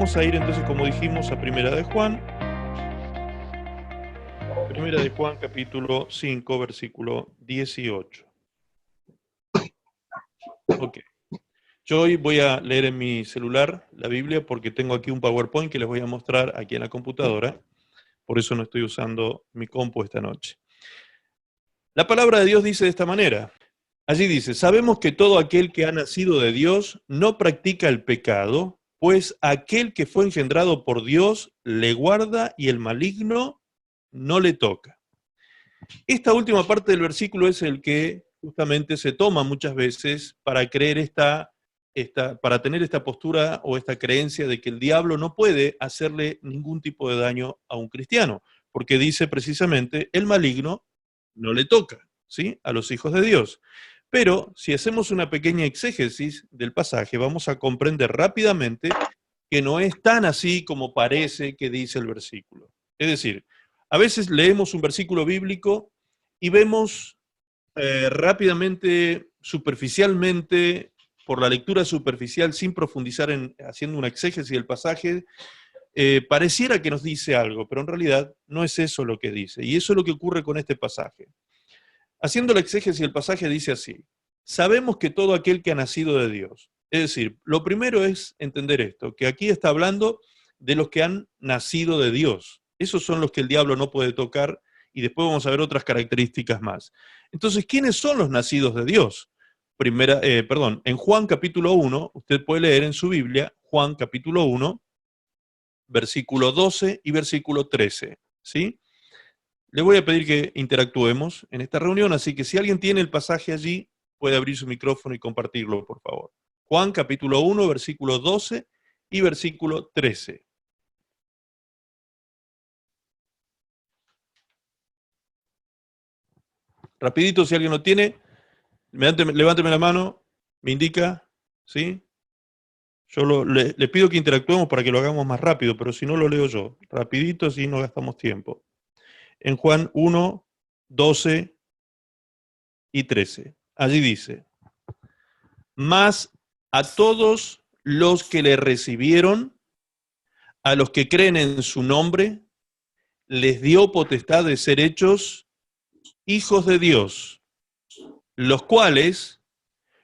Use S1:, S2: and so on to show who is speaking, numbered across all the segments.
S1: vamos a ir entonces, como dijimos, a Primera de Juan. Primera de Juan, capítulo 5, versículo 18. Ok. Yo hoy voy a leer en mi celular la Biblia porque tengo aquí un PowerPoint que les voy a mostrar aquí en la computadora. Por eso no estoy usando mi compu esta noche. La palabra de Dios dice de esta manera. Allí dice, sabemos que todo aquel que ha nacido de Dios no practica el pecado, pues aquel que fue engendrado por Dios le guarda y el maligno no le toca. Esta última parte del versículo es el que justamente se toma muchas veces para creer para tener esta postura o esta creencia de que el diablo no puede hacerle ningún tipo de daño a un cristiano, porque dice precisamente, el maligno no le toca, ¿sí?, a los hijos de Dios. Pero si hacemos una pequeña exégesis del pasaje, vamos a comprender rápidamente que no es tan así como parece que dice el versículo. Es decir, a veces leemos un versículo bíblico y vemos rápidamente, superficialmente, por la lectura superficial, sin profundizar haciendo una exégesis del pasaje, pareciera que nos dice algo, pero en realidad no es eso lo que dice. Y eso es lo que ocurre con este pasaje. Haciendo la exégesis del pasaje dice así, sabemos que todo aquel que ha nacido de Dios, es decir, lo primero es entender esto, que aquí está hablando de los que han nacido de Dios. Esos son los que el diablo no puede tocar y después vamos a ver otras características más. Entonces, ¿quiénes son los nacidos de Dios? En Juan capítulo 1, usted puede leer en su Biblia, Juan capítulo 1, versículo 12 y versículo 13, ¿sí? Le voy a pedir que interactuemos en esta reunión, así que si alguien tiene el pasaje allí, puede abrir su micrófono y compartirlo, por favor. Juan capítulo 1, versículo 12 y versículo 13. Rapidito, si alguien lo tiene, levánteme la mano, me indica, ¿sí? Yo le pido que interactuemos para que lo hagamos más rápido, pero si no lo leo yo. Rapidito, así no gastamos tiempo. En Juan 1, 12 y 13. Allí dice, mas a todos los que le recibieron, a los que creen en su nombre, les dio potestad de ser hechos hijos de Dios, los cuales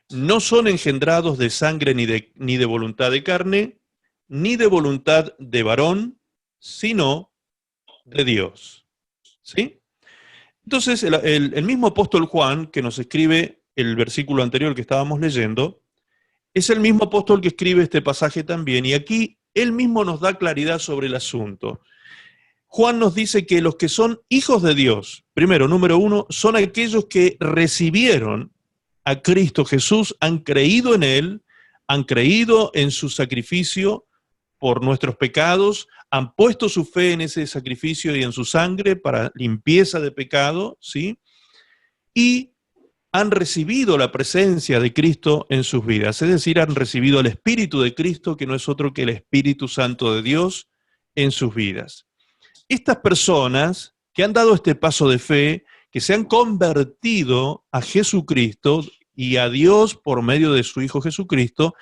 S1: no son engendrados de sangre ni de voluntad de carne, ni de voluntad de varón, sino de Dios. ¿Sí? Entonces, el mismo apóstol Juan, que nos escribe el versículo anterior que estábamos leyendo, es el mismo apóstol que escribe este pasaje también, y aquí él mismo nos da claridad sobre el asunto. Juan nos dice que los que son hijos de Dios, primero, número uno, son aquellos que recibieron a Cristo Jesús, han creído en Él, han creído en su sacrificio por nuestros pecados, han puesto su fe en ese sacrificio y en su sangre para limpieza de pecado, ¿sí? Y han recibido la presencia de Cristo en sus vidas, es decir, han recibido el Espíritu de Cristo, que no es otro que el Espíritu Santo de Dios en sus vidas. Estas personas que han dado este paso de fe, que se han convertido a Jesucristo y a Dios por medio de su Hijo Jesucristo,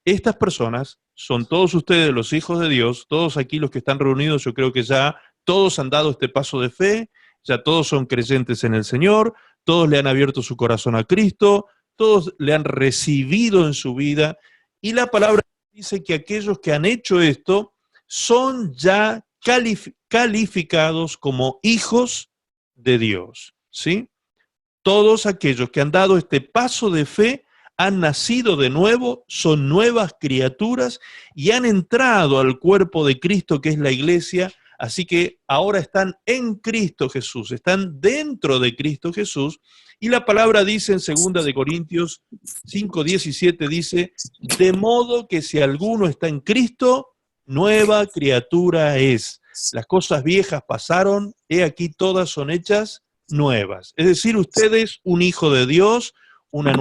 S1: estas personas son todos ustedes los hijos de Dios, todos aquí los que están reunidos, yo creo que ya todos han dado este paso de fe, ya todos son creyentes en el Señor, todos le han abierto su corazón a Cristo, todos le han recibido en su vida, y la palabra dice que aquellos que han hecho esto son ya calificados como hijos de Dios, ¿sí? Todos aquellos que han dado este paso de fe han nacido de nuevo, son nuevas criaturas y han entrado al cuerpo de Cristo, que es la iglesia, así que ahora están en Cristo Jesús, están dentro de Cristo Jesús, y la palabra dice en 2 de Corintios 5:17, dice, de modo que si alguno está en Cristo, nueva criatura es. Las cosas viejas pasaron, he aquí todas son hechas nuevas. Es decir, usted es un hijo de Dios, una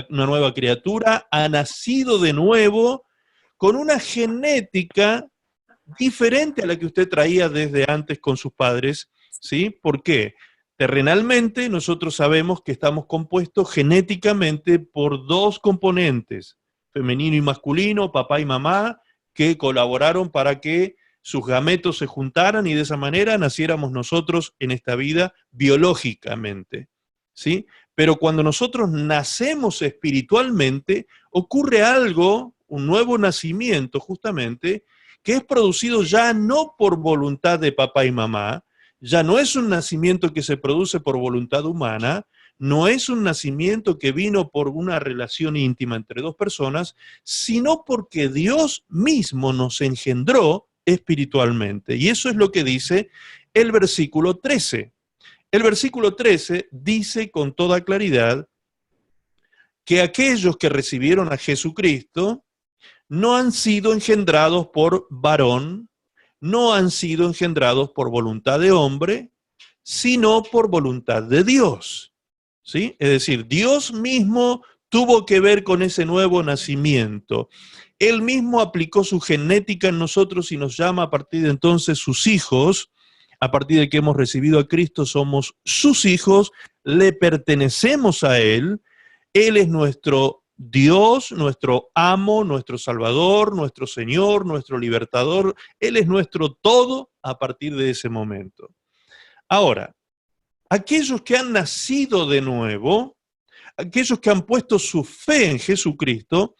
S1: nueva criatura, ha nacido de nuevo con una genética diferente a la que usted traía desde antes con sus padres, ¿sí? ¿Por qué? Terrenalmente nosotros sabemos que estamos compuestos genéticamente por dos componentes, femenino y masculino, papá y mamá, que colaboraron para que sus gametos se juntaran y de esa manera naciéramos nosotros en esta vida biológicamente, ¿sí? Pero cuando nosotros nacemos espiritualmente, ocurre algo, un nuevo nacimiento justamente, que es producido ya no por voluntad de papá y mamá, ya no es un nacimiento que se produce por voluntad humana, no es un nacimiento que vino por una relación íntima entre dos personas, sino porque Dios mismo nos engendró espiritualmente. Y eso es lo que dice el versículo 13. El versículo 13 dice con toda claridad que aquellos que recibieron a Jesucristo no han sido engendrados por varón, no han sido engendrados por voluntad de hombre, sino por voluntad de Dios. ¿Sí? Es decir, Dios mismo tuvo que ver con ese nuevo nacimiento. Él mismo aplicó su genética en nosotros y nos llama a partir de entonces sus hijos. A partir de que hemos recibido a Cristo somos sus hijos, le pertenecemos a Él. Él es nuestro Dios, nuestro amo, nuestro Salvador, nuestro Señor, nuestro libertador. Él es nuestro todo a partir de ese momento. Ahora, aquellos que han nacido de nuevo, aquellos que han puesto su fe en Jesucristo,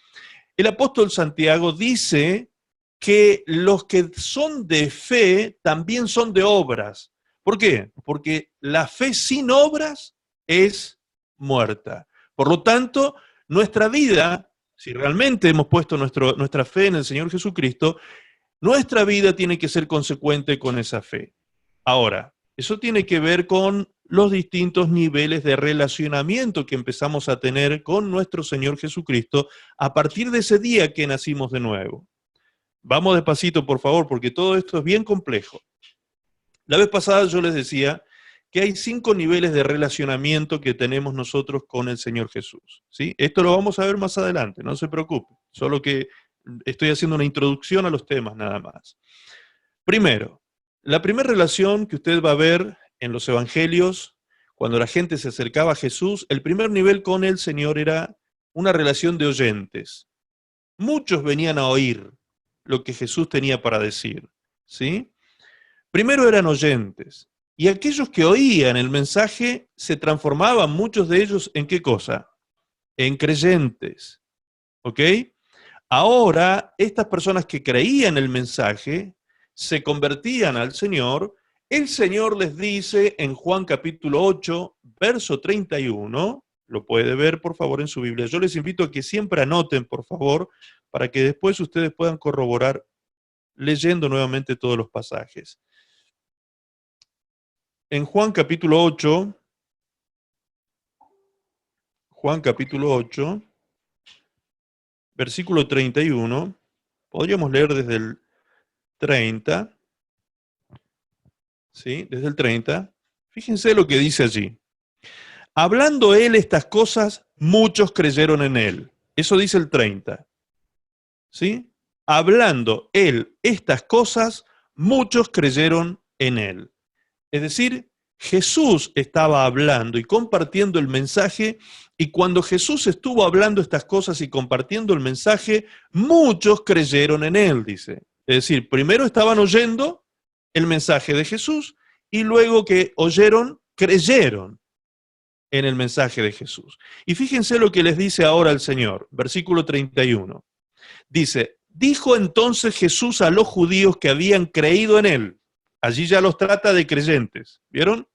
S1: el apóstol Santiago dice que los que son de fe también son de obras. ¿Por qué? Porque la fe sin obras es muerta. Por lo tanto, nuestra vida, si realmente hemos puesto nuestra fe en el Señor Jesucristo, nuestra vida tiene que ser consecuente con esa fe. Ahora, eso tiene que ver con los distintos niveles de relacionamiento que empezamos a tener con nuestro Señor Jesucristo a partir de ese día que nacimos de nuevo. Vamos despacito, por favor, porque todo esto es bien complejo. La vez pasada yo les decía que hay 5 niveles de relacionamiento que tenemos nosotros con el Señor Jesús, ¿sí? Esto lo vamos a ver más adelante, no se preocupe, solo que estoy haciendo una introducción a los temas nada más. Primero, la primera relación que usted va a ver en los evangelios, cuando la gente se acercaba a Jesús, el primer nivel con el Señor era una relación de oyentes. Muchos venían a oír lo que Jesús tenía para decir, ¿sí? Primero eran oyentes, y aquellos que oían el mensaje se transformaban, muchos de ellos, ¿en qué cosa? En creyentes, ¿ok? Ahora, estas personas que creían el mensaje se convertían al Señor. El Señor les dice en Juan capítulo 8, verso 31, lo puede ver por favor en su Biblia. Yo les invito a que siempre anoten, por favor, para que después ustedes puedan corroborar leyendo nuevamente todos los pasajes. En Juan capítulo 8, versículo 31, podríamos leer desde el 30, ¿sí? Desde el 30, fíjense lo que dice allí. Hablando él estas cosas, muchos creyeron en él. Eso dice el 30, ¿sí? Hablando él estas cosas, muchos creyeron en él. Es decir, Jesús estaba hablando y compartiendo el mensaje, y cuando Jesús estuvo hablando estas cosas y compartiendo el mensaje, muchos creyeron en él, dice. Es decir, primero estaban oyendo el mensaje de Jesús, y luego que oyeron, creyeron en el mensaje de Jesús. Y fíjense lo que les dice ahora el Señor, versículo 31. Dice, dijo entonces Jesús a los judíos que habían creído en él. Allí ya los trata de creyentes, ¿vieron?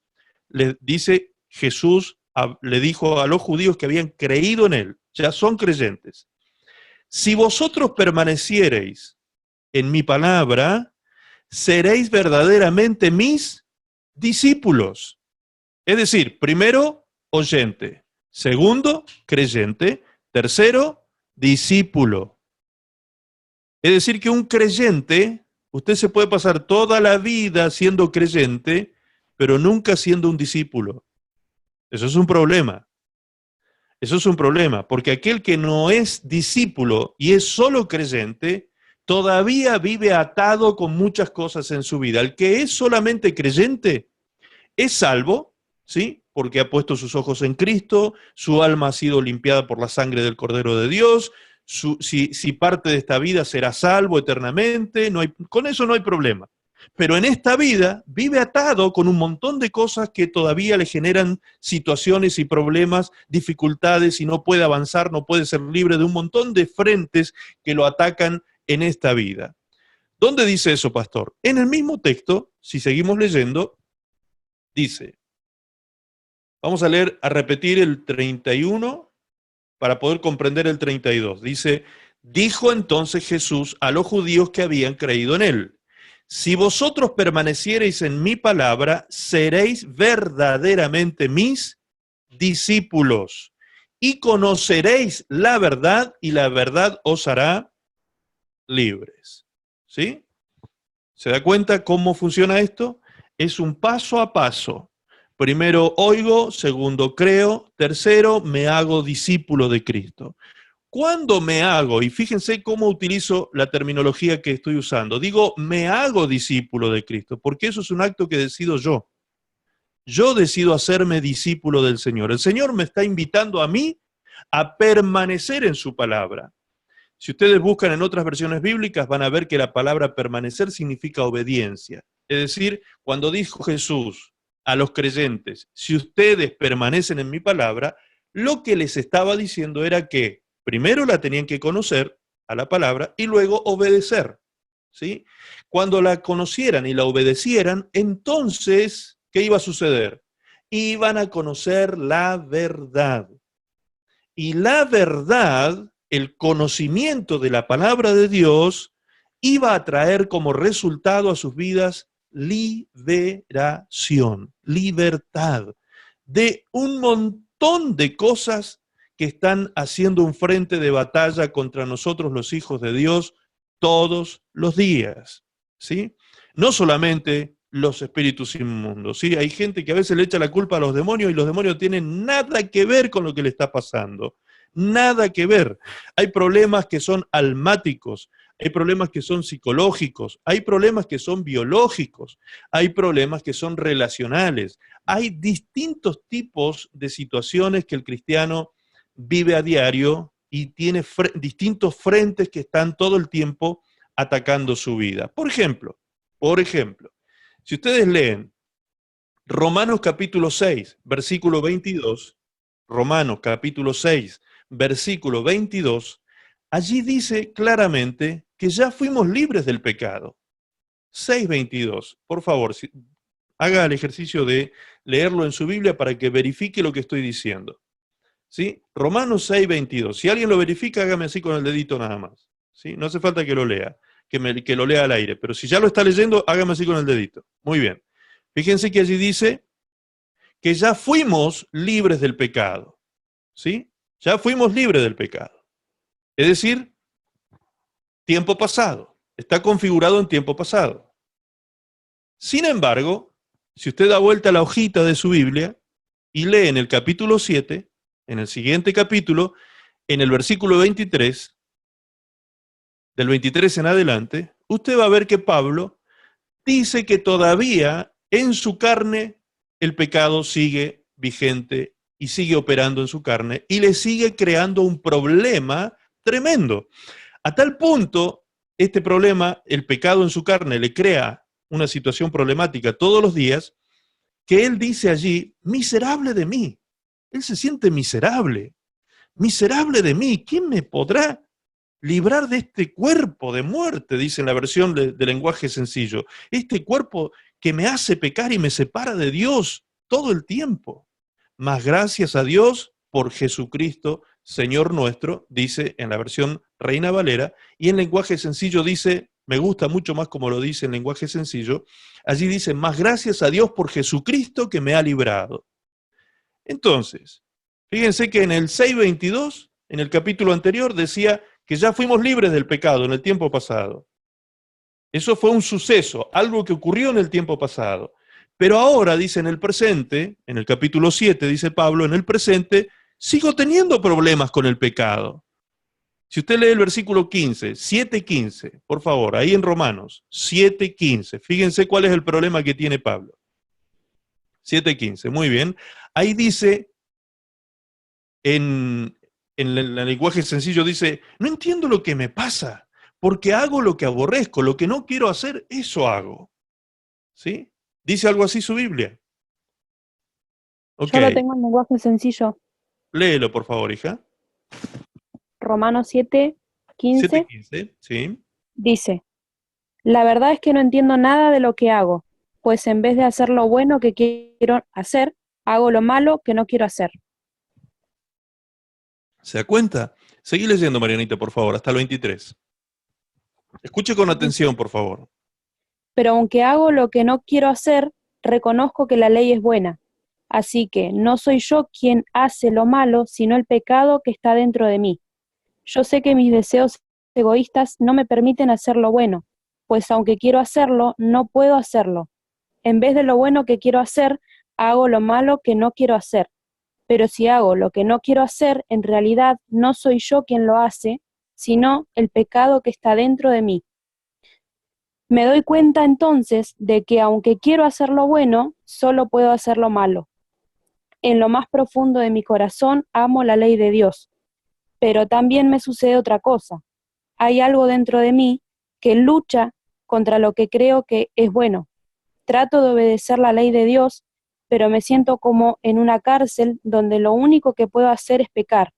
S1: Le dice Jesús, le dijo a los judíos que habían creído en él, ya son creyentes. Si vosotros permaneciereis en mi palabra, seréis verdaderamente mis discípulos. Es decir, primero, oyente. Segundo, creyente. Tercero, discípulo. Es decir, que un creyente, usted se puede pasar toda la vida siendo creyente, pero nunca siendo un discípulo. Eso es un problema. Eso es un problema, porque aquel que no es discípulo y es solo creyente, todavía vive atado con muchas cosas en su vida. El que es solamente creyente es salvo, ¿sí? Porque ha puesto sus ojos en Cristo, su alma ha sido limpiada por la sangre del Cordero de Dios, si parte de esta vida será salvo eternamente, con eso no hay problema. Pero en esta vida vive atado con un montón de cosas que todavía le generan situaciones y problemas, dificultades, y no puede avanzar, no puede ser libre de un montón de frentes que lo atacan en esta vida. ¿Dónde dice eso, pastor? En el mismo texto, si seguimos leyendo, dice, vamos a leer, a repetir el 31 para poder comprender el 32. Dice, dijo entonces Jesús a los judíos que habían creído en él, si vosotros permaneciereis en mi palabra, seréis verdaderamente mis discípulos y conoceréis la verdad y la verdad os hará libres. ¿Sí? ¿Se da cuenta cómo funciona esto? Es un paso a paso. Primero oigo, segundo creo, tercero me hago discípulo de Cristo. ¿Cuándo me hago? Y fíjense cómo utilizo la terminología que estoy usando. Digo, me hago discípulo de Cristo, porque eso es un acto que decido yo. Yo decido hacerme discípulo del Señor. El Señor me está invitando a mí a permanecer en su palabra. Si ustedes buscan en otras versiones bíblicas, van a ver que la palabra permanecer significa obediencia. Es decir, cuando dijo Jesús a los creyentes, si ustedes permanecen en mi palabra, lo que les estaba diciendo era que primero la tenían que conocer a la palabra y luego obedecer. ¿Sí? Cuando la conocieran y la obedecieran, entonces, ¿qué iba a suceder? Iban a conocer la verdad. Y la verdad, el conocimiento de la palabra de Dios, iba a traer como resultado a sus vidas liberación, libertad de un montón de cosas que están haciendo un frente de batalla contra nosotros los hijos de Dios todos los días, ¿sí? No solamente los espíritus inmundos, ¿sí? Hay gente que a veces le echa la culpa a los demonios y los demonios tienen nada que ver con lo que le está pasando, nada que ver. Hay problemas que son almáticos, hay problemas que son psicológicos, hay problemas que son biológicos, hay problemas que son relacionales, hay distintos tipos de situaciones que el cristiano vive a diario y tiene distintos frentes que están todo el tiempo atacando su vida. Por ejemplo, si ustedes leen Romanos capítulo 6, versículo 22, Romanos capítulo 6, versículo 22, allí dice claramente que ya fuimos libres del pecado. 6:22, por favor, haga el ejercicio de leerlo en su Biblia para que verifique lo que estoy diciendo. ¿Sí? Romanos 6:22. Si alguien lo verifica, hágame así con el dedito nada más. ¿Sí? No hace falta que lo lea, que lo lea al aire, pero si ya lo está leyendo, hágame así con el dedito. Muy bien. Fíjense que allí dice que ya fuimos libres del pecado. ¿Sí? Ya fuimos libres del pecado. Es decir, tiempo pasado. Está configurado en tiempo pasado. Sin embargo, si usted da vuelta a la hojita de su Biblia y lee en el capítulo 7, en el siguiente capítulo, en el versículo 23, del 23 en adelante, usted va a ver que Pablo dice que todavía en su carne el pecado sigue vigente y sigue operando en su carne y le sigue creando un problema tremendo. A tal punto, este problema, el pecado en su carne, le crea una situación problemática todos los días, que él dice allí, miserable de mí. Él se siente miserable. Miserable de mí. ¿Quién me podrá librar de este cuerpo de muerte? Dice en la versión de lenguaje sencillo. Este cuerpo que me hace pecar y me separa de Dios todo el tiempo. Mas gracias a Dios por Jesucristo, Señor nuestro, dice en la versión Reina Valera, y en lenguaje sencillo dice, me gusta mucho más como lo dice en lenguaje sencillo, allí dice, más gracias a Dios por Jesucristo que me ha librado. Entonces, fíjense que en el 6:22, en el capítulo anterior, decía que ya fuimos libres del pecado en el tiempo pasado. Eso fue un suceso, algo que ocurrió en el tiempo pasado. Pero ahora, dice en el presente, en el capítulo 7, dice Pablo, en el presente, sigo teniendo problemas con el pecado. Si usted lee el versículo 15, 7:15, por favor, ahí en Romanos, 7:15, fíjense cuál es el problema que tiene Pablo. 7:15, muy bien. Ahí dice, en el lenguaje sencillo dice, no entiendo lo que me pasa, porque hago lo que aborrezco, lo que no quiero hacer, eso hago. ¿Sí? ¿Dice algo así su Biblia? Ok,
S2: Yo lo tengo en lenguaje sencillo.
S1: léelo por favor, hija.
S2: Romanos 7:15
S1: 7:15, ¿sí?
S2: dice, la verdad es que no entiendo nada de lo que hago, pues en vez de hacer lo bueno que quiero hacer, hago lo malo que no quiero hacer.
S1: ¿Se da cuenta? Seguí leyendo, Marianita, por favor, hasta el 23. Escuche con atención, por favor.
S2: Pero aunque hago lo que no quiero hacer, reconozco que la ley es buena. Así que no soy yo quien hace lo malo, sino el pecado que está dentro de mí. Yo sé que mis deseos egoístas no me permiten hacer lo bueno, pues aunque quiero hacerlo, no puedo hacerlo. En vez de lo bueno que quiero hacer, hago lo malo que no quiero hacer. Pero si hago lo que no quiero hacer, en realidad no soy yo quien lo hace, sino el pecado que está dentro de mí. Me doy cuenta entonces de que aunque quiero hacer lo bueno, solo puedo hacer lo malo. En lo más profundo de mi corazón amo la ley de Dios, pero también me sucede otra cosa. Hay algo dentro de mí que lucha contra lo que creo que es bueno. Trato de obedecer la ley de Dios, pero me siento como en una cárcel donde lo único que puedo hacer es pecar.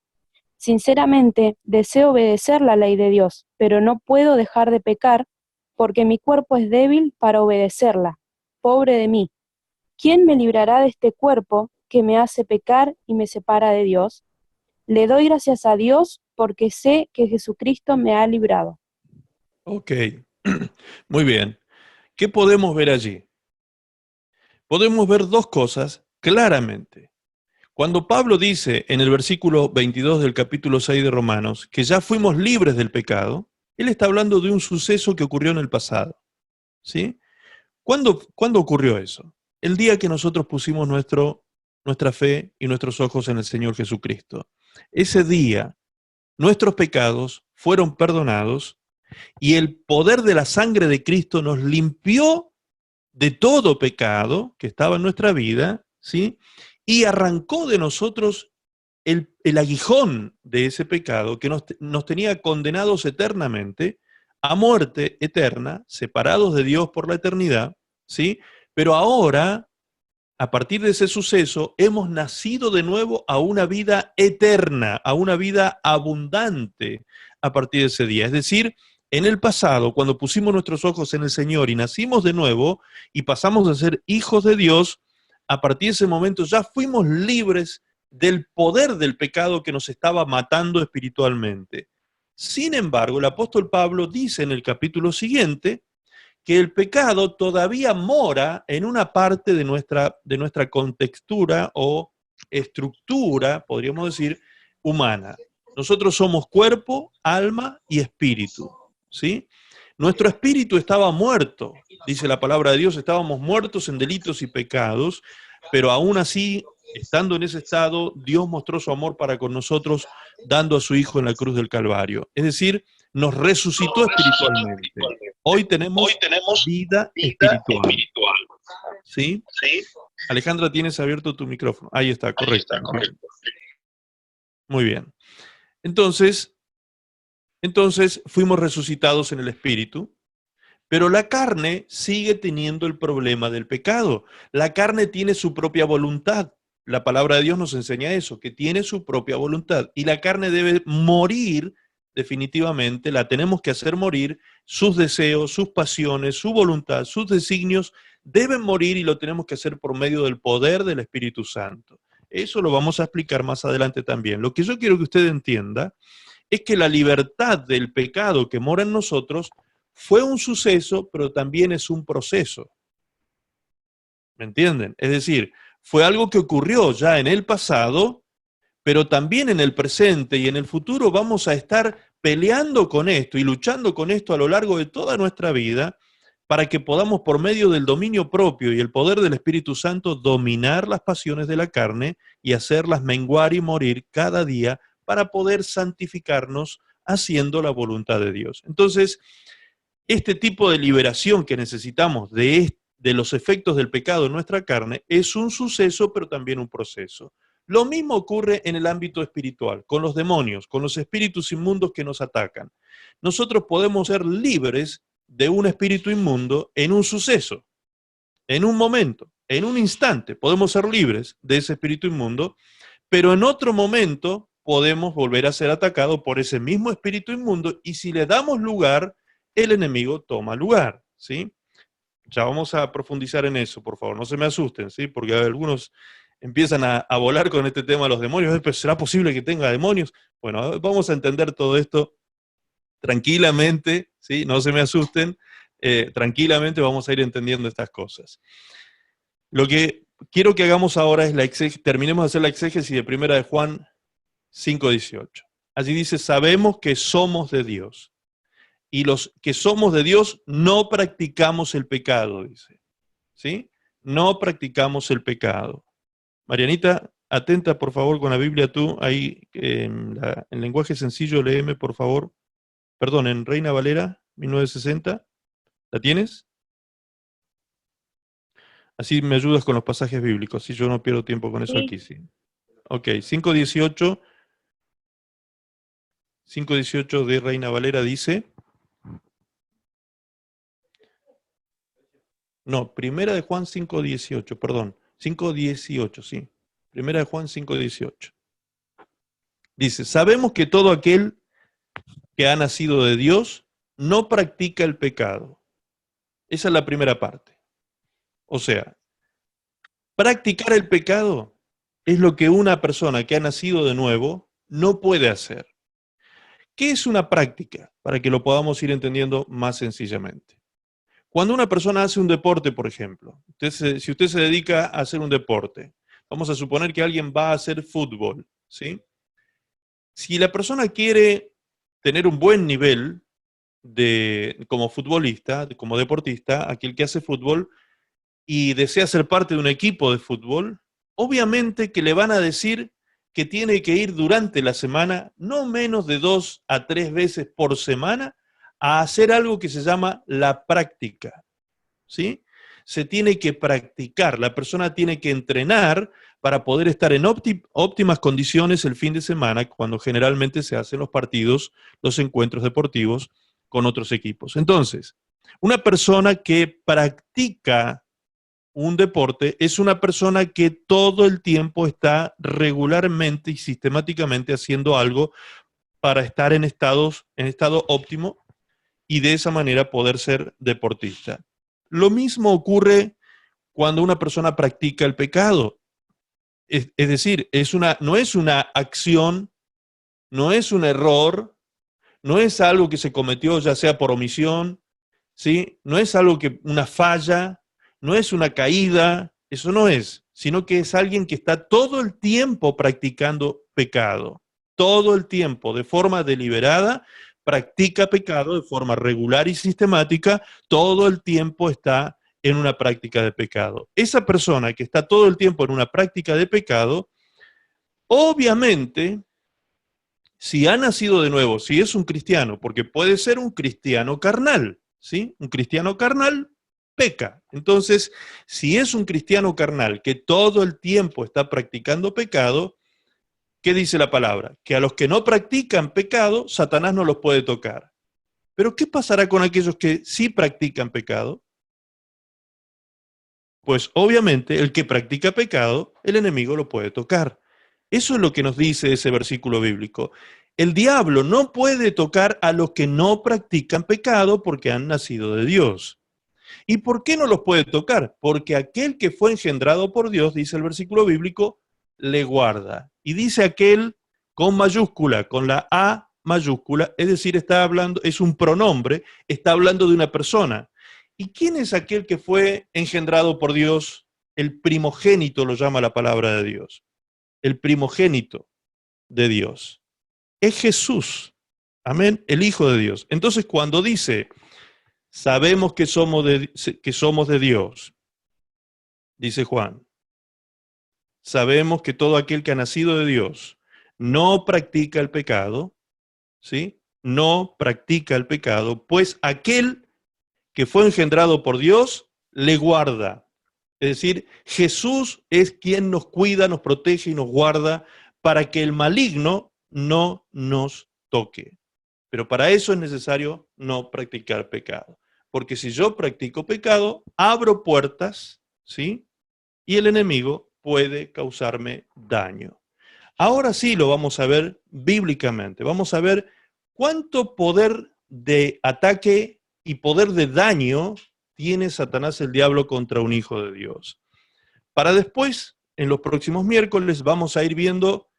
S2: Sinceramente, deseo obedecer la ley de Dios, pero no puedo dejar de pecar porque mi cuerpo es débil para obedecerla. Pobre de mí. ¿Quién me librará de este cuerpo que me hace pecar y me separa de Dios? Le doy gracias a Dios porque sé que Jesucristo me ha librado.
S1: Ok, muy bien. ¿Qué podemos ver allí? Podemos ver dos cosas claramente. Cuando Pablo dice en el versículo 22 del capítulo 6 de Romanos que ya fuimos libres del pecado, él está hablando de un suceso que ocurrió en el pasado. ¿Sí? ¿Cuándo ocurrió eso? El día que nosotros pusimos nuestra fe y nuestros ojos en el Señor Jesucristo. Ese día, nuestros pecados fueron perdonados y el poder de la sangre de Cristo nos limpió de todo pecado que estaba en nuestra vida, ¿sí? Y arrancó de nosotros el aguijón de ese pecado que nos tenía condenados eternamente a muerte eterna, separados de Dios por la eternidad, ¿sí? Pero ahora, a partir de ese suceso, hemos nacido de nuevo a una vida eterna, a una vida abundante a partir de ese día. Es decir, en el pasado, cuando pusimos nuestros ojos en el Señor y nacimos de nuevo y pasamos a ser hijos de Dios, a partir de ese momento ya fuimos libres del poder del pecado que nos estaba matando espiritualmente. Sin embargo, el apóstol Pablo dice en el capítulo siguiente que el pecado todavía mora en una parte de nuestra contextura o estructura, podríamos decir, humana. Nosotros somos cuerpo, alma y espíritu, ¿sí? Nuestro espíritu estaba muerto, dice la palabra de Dios, estábamos muertos en delitos y pecados, pero aún así, estando en ese estado, Dios mostró su amor para con nosotros, dando a su Hijo en la cruz del Calvario. Es decir, nos resucitó espiritualmente. Hoy tenemos vida
S3: Vida
S1: espiritual,
S3: espiritual.
S1: ¿sí?
S3: ¿Sí?
S1: Alejandra, tienes abierto tu micrófono. Ahí está,
S3: Ahí
S1: correcto.
S3: está, correcto.
S1: Muy bien. Entonces fuimos resucitados en el espíritu, pero la carne sigue teniendo el problema del pecado. La carne tiene su propia voluntad. La palabra de Dios nos enseña eso, que tiene su propia voluntad. Y la carne debe morir definitivamente, la tenemos que hacer morir, sus deseos, sus pasiones, su voluntad, sus designios deben morir y lo tenemos que hacer por medio del poder del Espíritu Santo. Eso lo vamos a explicar más adelante también. Lo que yo quiero que usted entienda es que la libertad del pecado que mora en nosotros fue un suceso, pero también es un proceso. ¿Me entienden? Es decir, fue algo que ocurrió ya en el pasado, pero también en el presente y en el futuro vamos a estar peleando con esto y luchando con esto a lo largo de toda nuestra vida para que podamos, por medio del dominio propio y el poder del Espíritu Santo, dominar las pasiones de la carne y hacerlas menguar y morir cada día para poder santificarnos haciendo la voluntad de Dios. Entonces, este tipo de liberación que necesitamos de los efectos del pecado en nuestra carne es un suceso, pero también un proceso. Lo mismo ocurre en el ámbito espiritual, con los demonios, con los espíritus inmundos que nos atacan. Nosotros podemos ser libres de un espíritu inmundo en un suceso, en un momento, en un instante. Podemos ser libres de ese espíritu inmundo, pero en otro momento podemos volver a ser atacados por ese mismo espíritu inmundo y si le damos lugar, el enemigo toma lugar, ¿sí? Ya vamos a profundizar en eso, por favor, no se me asusten, ¿sí? Porque algunos empiezan a volar con este tema de los demonios. ¿Pero será posible que tenga demonios? Bueno, vamos a entender todo esto tranquilamente, ¿sí? No se me asusten, tranquilamente vamos a ir entendiendo estas cosas. Lo que quiero que hagamos ahora es terminemos de hacer la exégesis de 1 de Juan 5:18. Allí dice, sabemos que somos de Dios. Y los que somos de Dios no practicamos el pecado, dice. ¿Sí? No practicamos el pecado. Marianita, atenta por favor con la Biblia tú, ahí en lenguaje sencillo, léeme por favor. Perdón, en Reina Valera, 1960. ¿La tienes? Así me ayudas con los pasajes bíblicos, si yo no pierdo tiempo con eso aquí, sí. Ok, 5:18 de Reina Valera dice... No, Primera de Juan 5:18, perdón. 5:18, sí. Primera de Juan 5:18. Dice, sabemos que todo aquel que ha nacido de Dios no practica el pecado. Esa es la primera parte. O sea, practicar el pecado es lo que una persona que ha nacido de nuevo no puede hacer. ¿Qué es una práctica? Para que lo podamos ir entendiendo más sencillamente. Cuando una persona hace un deporte, por ejemplo, si usted se dedica a hacer un deporte, vamos a suponer que alguien va a hacer fútbol, ¿sí? Si la persona quiere tener un buen nivel como futbolista, como deportista, aquel que hace fútbol, y desea ser parte de un equipo de fútbol, obviamente que le van a decir que tiene que ir durante la semana, no menos de 2 a 3 veces por semana, a hacer algo que se llama la práctica, ¿sí? Se tiene que practicar, la persona tiene que entrenar para poder estar en óptimas condiciones el fin de semana, cuando generalmente se hacen los partidos, los encuentros deportivos con otros equipos. Entonces, una persona que practica un deporte es una persona que todo el tiempo está regularmente y sistemáticamente haciendo algo para estar en estado óptimo y de esa manera poder ser deportista. Lo mismo ocurre cuando una persona practica el pecado. Es decir, no es una acción, no es un error, no es algo que se cometió ya sea por omisión, ¿sí? No es algo una falla, no es una caída, eso no es, sino que es alguien que está todo el tiempo practicando pecado, todo el tiempo, de forma deliberada, practica pecado de forma regular y sistemática, todo el tiempo está en una práctica de pecado. Esa persona que está todo el tiempo en una práctica de pecado, obviamente, si ha nacido de nuevo, si es un cristiano, porque puede ser un cristiano carnal, ¿sí? Un cristiano carnal peca. Entonces, si es un cristiano carnal que todo el tiempo está practicando pecado, ¿qué dice la palabra? Que a los que no practican pecado, Satanás no los puede tocar. Pero ¿qué pasará con aquellos que sí practican pecado? Pues obviamente el que practica pecado, el enemigo lo puede tocar. Eso es lo que nos dice ese versículo bíblico. El diablo no puede tocar a los que no practican pecado porque han nacido de Dios. ¿Y por qué no los puede tocar? Porque aquel que fue engendrado por Dios, dice el versículo bíblico, le guarda. Y dice aquel con mayúscula, con la A mayúscula, es decir, está hablando, es un pronombre, está hablando de una persona. ¿Y quién es aquel que fue engendrado por Dios? El primogénito lo llama la palabra de Dios. El primogénito de Dios. Es Jesús. Amén, el Hijo de Dios. Entonces, cuando dice, sabemos que somos de Dios, dice Juan, sabemos que todo aquel que ha nacido de Dios no practica el pecado, ¿sí? No practica el pecado, pues aquel que fue engendrado por Dios le guarda. Es decir, Jesús es quien nos cuida, nos protege y nos guarda para que el maligno no nos toque. Pero para eso es necesario no practicar pecado. Porque si yo practico pecado, abro puertas, ¿sí? Y el enemigo puede causarme daño. Ahora sí lo vamos a ver bíblicamente. Vamos a ver cuánto poder de ataque y poder de daño tiene Satanás el diablo contra un hijo de Dios. Para después, en los próximos miércoles, vamos a ir viendo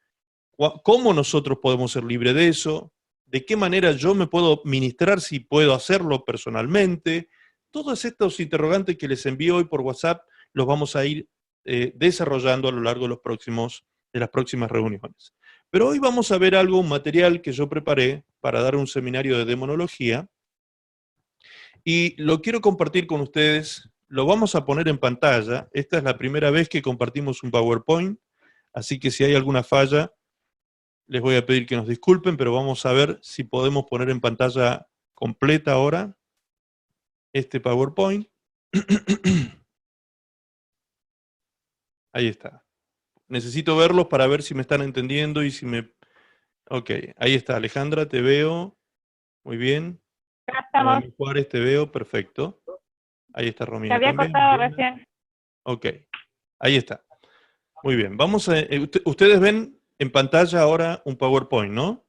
S1: cómo nosotros podemos ser libres de eso, de qué manera yo me puedo ministrar si puedo hacerlo personalmente. Todos estos interrogantes que les envío hoy por WhatsApp los vamos a ir desarrollando a lo largo de las próximas reuniones. Pero hoy vamos a ver algo, un material que yo preparé para dar un seminario de demonología, y lo quiero compartir con ustedes. Lo vamos a poner en pantalla. Esta es la primera vez que compartimos un PowerPoint, así que si hay alguna falla, les voy a pedir que nos disculpen, pero vamos a ver si podemos poner en pantalla completa ahora este PowerPoint. Ahí está. Necesito verlos para ver si me están entendiendo y si me... Ok, ahí está, Alejandra, te veo. Muy bien.
S3: Ya estamos.
S1: Noemí Juárez, te veo, perfecto. Ahí está
S3: Se
S1: Romina
S3: había
S1: también.
S3: cortado
S1: Bien.
S3: recién.
S1: Ok, ahí está. Muy bien, vamos a... ustedes ven en pantalla ahora un PowerPoint, ¿no?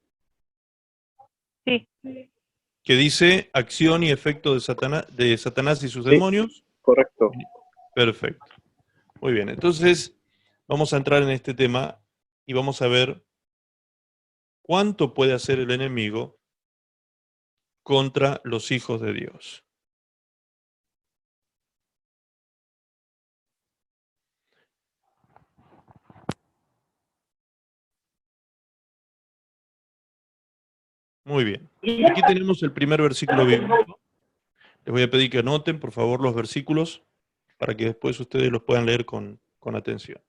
S3: Sí.
S1: Que dice acción y efecto de Satanás y sus
S4: Sí.
S1: demonios.
S4: Correcto.
S1: Perfecto. Muy bien, entonces vamos a entrar en este tema y vamos a ver cuánto puede hacer el enemigo contra los hijos de Dios. Muy bien. Aquí tenemos el primer versículo bíblico. Les voy a pedir que anoten, por favor, los versículos para que después ustedes los puedan leer con atención.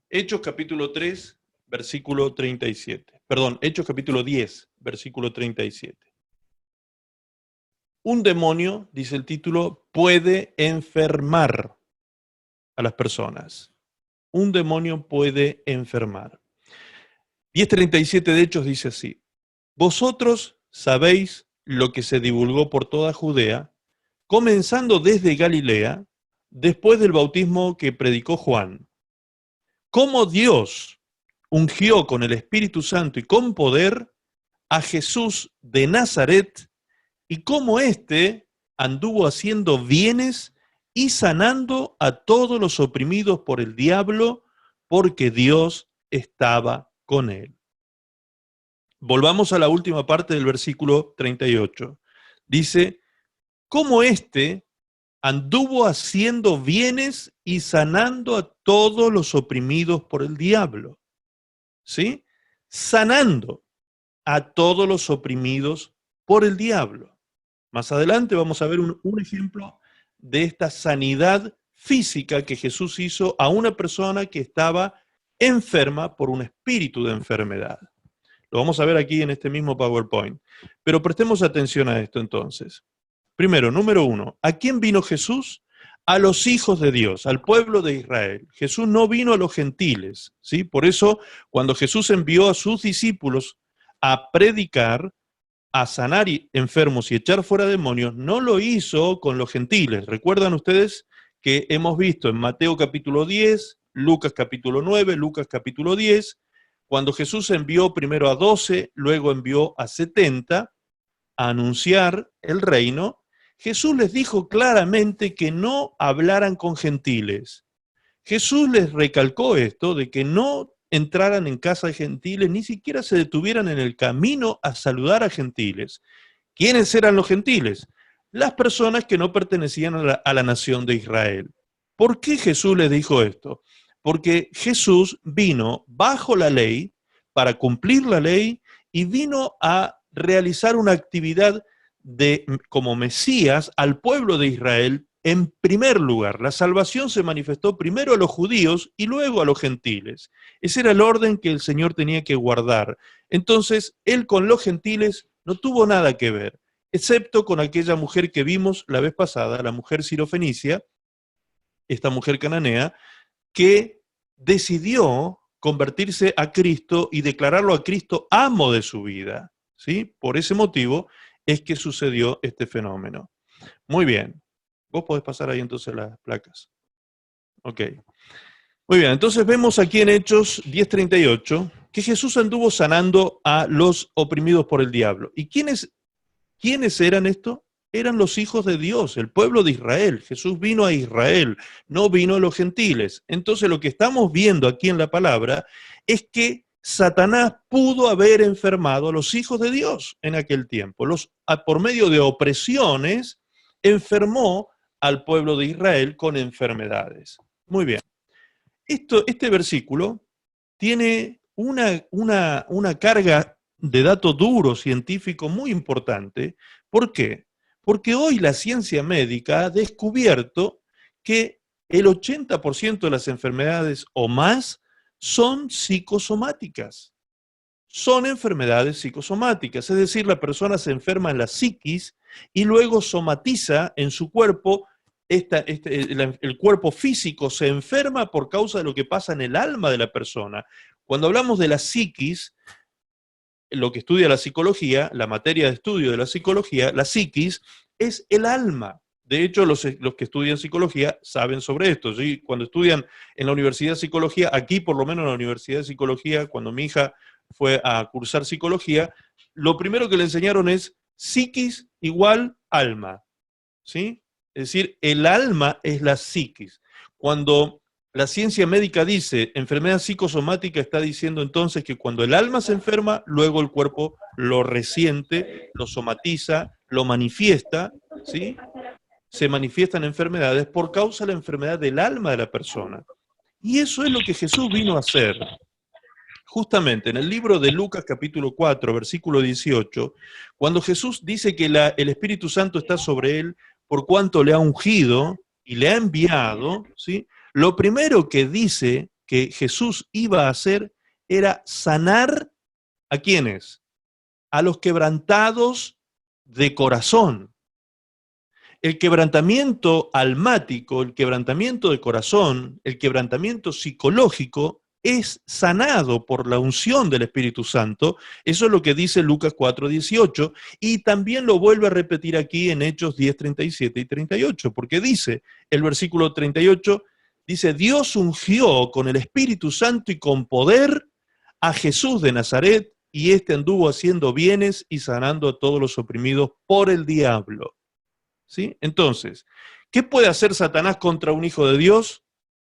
S1: Hechos capítulo 3, versículo 37. Perdón, Hechos capítulo 10, versículo 37. Un demonio, dice el título, puede enfermar a las personas. Un demonio puede enfermar. 10:37 de Hechos dice así: vosotros sabéis lo que se divulgó por toda Judea, comenzando desde Galilea, después del bautismo que predicó Juan, cómo Dios ungió con el Espíritu Santo y con poder a Jesús de Nazaret, y cómo éste anduvo haciendo bienes y sanando a todos los oprimidos por el diablo, porque Dios estaba con él. Volvamos a la última parte del versículo 38. Dice, cómo éste anduvo haciendo bienes y sanando a todos los oprimidos por el diablo. ¿Sí? Sanando a todos los oprimidos por el diablo. Más adelante vamos a ver un ejemplo de esta sanidad física que Jesús hizo a una persona que estaba enferma por un espíritu de enfermedad. Lo vamos a ver aquí en este mismo PowerPoint. Pero prestemos atención a esto entonces. Primero, número 1, ¿a quién vino Jesús? A los hijos de Dios, al pueblo de Israel. Jesús no vino a los gentiles, ¿sí? Por eso, cuando Jesús envió a sus discípulos a predicar, a sanar enfermos y echar fuera demonios, no lo hizo con los gentiles. ¿Recuerdan ustedes que hemos visto en Mateo capítulo 10, Lucas capítulo 9, Lucas capítulo 10, cuando Jesús envió primero a 12, luego envió a 70 a anunciar el reino? Jesús les dijo claramente que no hablaran con gentiles. Jesús les recalcó esto de que no entraran en casa de gentiles, ni siquiera se detuvieran en el camino a saludar a gentiles. ¿Quiénes eran los gentiles? Las personas que no pertenecían a la nación de Israel. ¿Por qué Jesús les dijo esto? Porque Jesús vino bajo la ley para cumplir la ley y vino a realizar una actividad como Mesías al pueblo de Israel. En primer lugar, la salvación se manifestó primero a los judíos y luego a los gentiles. Ese era el orden que el Señor tenía que guardar. Entonces, Él con los gentiles no tuvo nada que ver, excepto con aquella mujer que vimos la vez pasada, la mujer sirofenicia. esta mujer cananea, que decidió convertirse a Cristo y declararlo a Cristo amo de su vida, ¿sí? Por ese motivo es que sucedió este fenómeno. Muy bien. Vos podés pasar ahí entonces las placas. Ok. Muy bien, entonces vemos aquí en Hechos 10:38 que Jesús anduvo sanando a los oprimidos por el diablo. ¿Y quiénes eran esto? Eran los hijos de Dios, el pueblo de Israel. Jesús vino a Israel, no vino a los gentiles. Entonces lo que estamos viendo aquí en la palabra es que Satanás pudo haber enfermado a los hijos de Dios en aquel tiempo. Por medio de opresiones, enfermó al pueblo de Israel con enfermedades. Muy bien. Este versículo tiene una carga de dato duro científico muy importante. ¿Por qué? Porque hoy la ciencia médica ha descubierto que el 80% de las enfermedades o más son psicosomáticas. Son enfermedades psicosomáticas, es decir, la persona se enferma en la psiquis y luego somatiza en su cuerpo. El cuerpo físico se enferma por causa de lo que pasa en el alma de la persona. Cuando hablamos de la psiquis, lo que estudia la psicología, la materia de estudio de la psicología, la psiquis es el alma. De hecho, los que estudian psicología saben sobre esto, ¿sí? Cuando estudian en la Universidad de Psicología, aquí por lo menos en la Universidad de Psicología, cuando mi hija fue a cursar psicología, lo primero que le enseñaron es psiquis igual alma, ¿sí? Es decir, el alma es la psiquis. Cuando la ciencia médica dice enfermedad psicosomática, está diciendo entonces que cuando el alma se enferma, luego el cuerpo lo resiente, lo somatiza, lo manifiesta, ¿sí? Se manifiestan enfermedades por causa de la enfermedad del alma de la persona. Y eso es lo que Jesús vino a hacer. Justamente en el libro de Lucas capítulo 4, versículo 18, cuando Jesús dice que el Espíritu Santo está sobre él por cuanto le ha ungido y le ha enviado, ¿sí? Lo primero que dice que Jesús iba a hacer era sanar ¿a quiénes? A los quebrantados de corazón. El quebrantamiento almático, el quebrantamiento de corazón, el quebrantamiento psicológico es sanado por la unción del Espíritu Santo. Eso es lo que dice Lucas 4:18 y también lo vuelve a repetir aquí en Hechos 10:37 y 38, porque dice el versículo 38, dice, Dios ungió con el Espíritu Santo y con poder a Jesús de Nazaret y éste anduvo haciendo bienes y sanando a todos los oprimidos por el diablo. ¿Sí? Entonces, ¿qué puede hacer Satanás contra un hijo de Dios?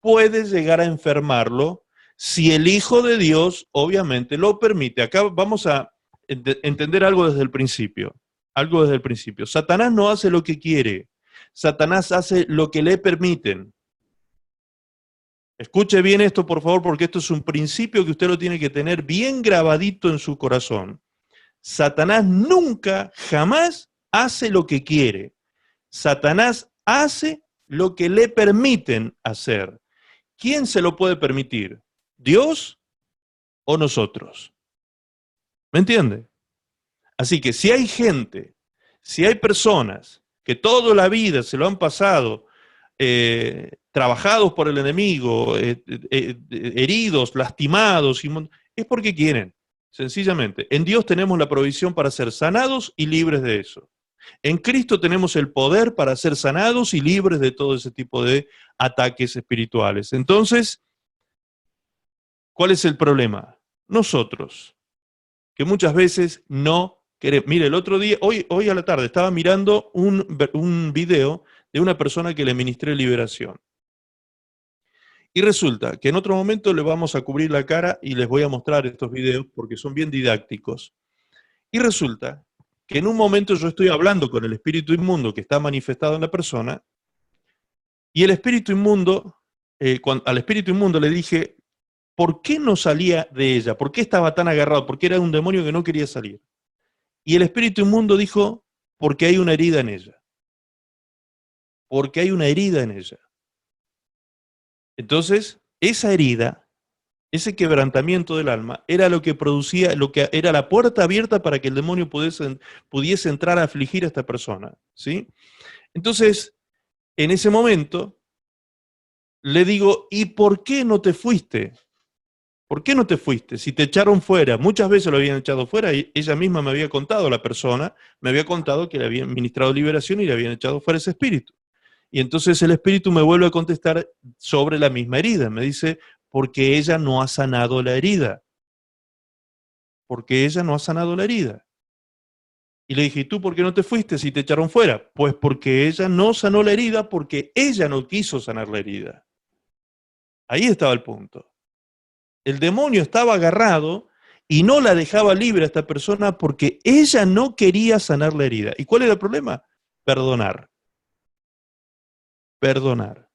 S1: Puede llegar a enfermarlo si el Hijo de Dios obviamente lo permite. Acá vamos a entender algo desde el principio. Algo desde el principio. Satanás no hace lo que quiere. Satanás hace lo que le permiten. Escuche bien esto, por favor, porque esto es un principio que usted lo tiene que tener bien grabadito en su corazón. Satanás nunca, jamás hace lo que quiere. Satanás hace lo que le permiten hacer. ¿Quién se lo puede permitir? ¿Dios o nosotros? ¿Me entiende? Así que si hay gente, si hay personas que toda la vida se lo han pasado trabajados por el enemigo, heridos, lastimados, es porque quieren, sencillamente. En Dios tenemos la provisión para ser sanados y libres de eso. En Cristo tenemos el poder para ser sanados y libres de todo ese tipo de ataques espirituales. Entonces, ¿cuál es el problema? Nosotros, que muchas veces no queremos. Mire, el otro día, hoy a la tarde, estaba mirando un video de una persona que le ministré liberación. Y resulta que en otro momento le vamos a cubrir la cara y les voy a mostrar estos videos porque son bien didácticos. Y resulta que en un momento yo estoy hablando con el espíritu inmundo que está manifestado en la persona, y el espíritu inmundo, al espíritu inmundo le dije, ¿por qué no salía de ella? ¿Por qué estaba tan agarrado? Porque era un demonio que no quería salir. Y el espíritu inmundo dijo, porque hay una herida en ella. Porque hay una herida en ella. Entonces, esa herida, ese quebrantamiento del alma, era lo que producía, lo que era la puerta abierta para que el demonio pudiese entrar a afligir a esta persona, ¿sí? Entonces, en ese momento, le digo, ¿y por qué no te fuiste? ¿Por qué no te fuiste? Si te echaron fuera, muchas veces lo habían echado fuera, y ella misma me había contado, la persona, me había contado que le habían ministrado liberación y le habían echado fuera ese espíritu. Y entonces el espíritu me vuelve a contestar sobre la misma herida. Me dice, porque ella no ha sanado la herida. Porque ella no ha sanado la herida. Y le dije, ¿y tú por qué no te fuiste si te echaron fuera? Pues porque ella no sanó la herida, porque ella no quiso sanar la herida. Ahí estaba el punto. El demonio estaba agarrado y no la dejaba libre a esta persona porque ella no quería sanar la herida. ¿Y cuál era el problema? Perdonar. Perdonar.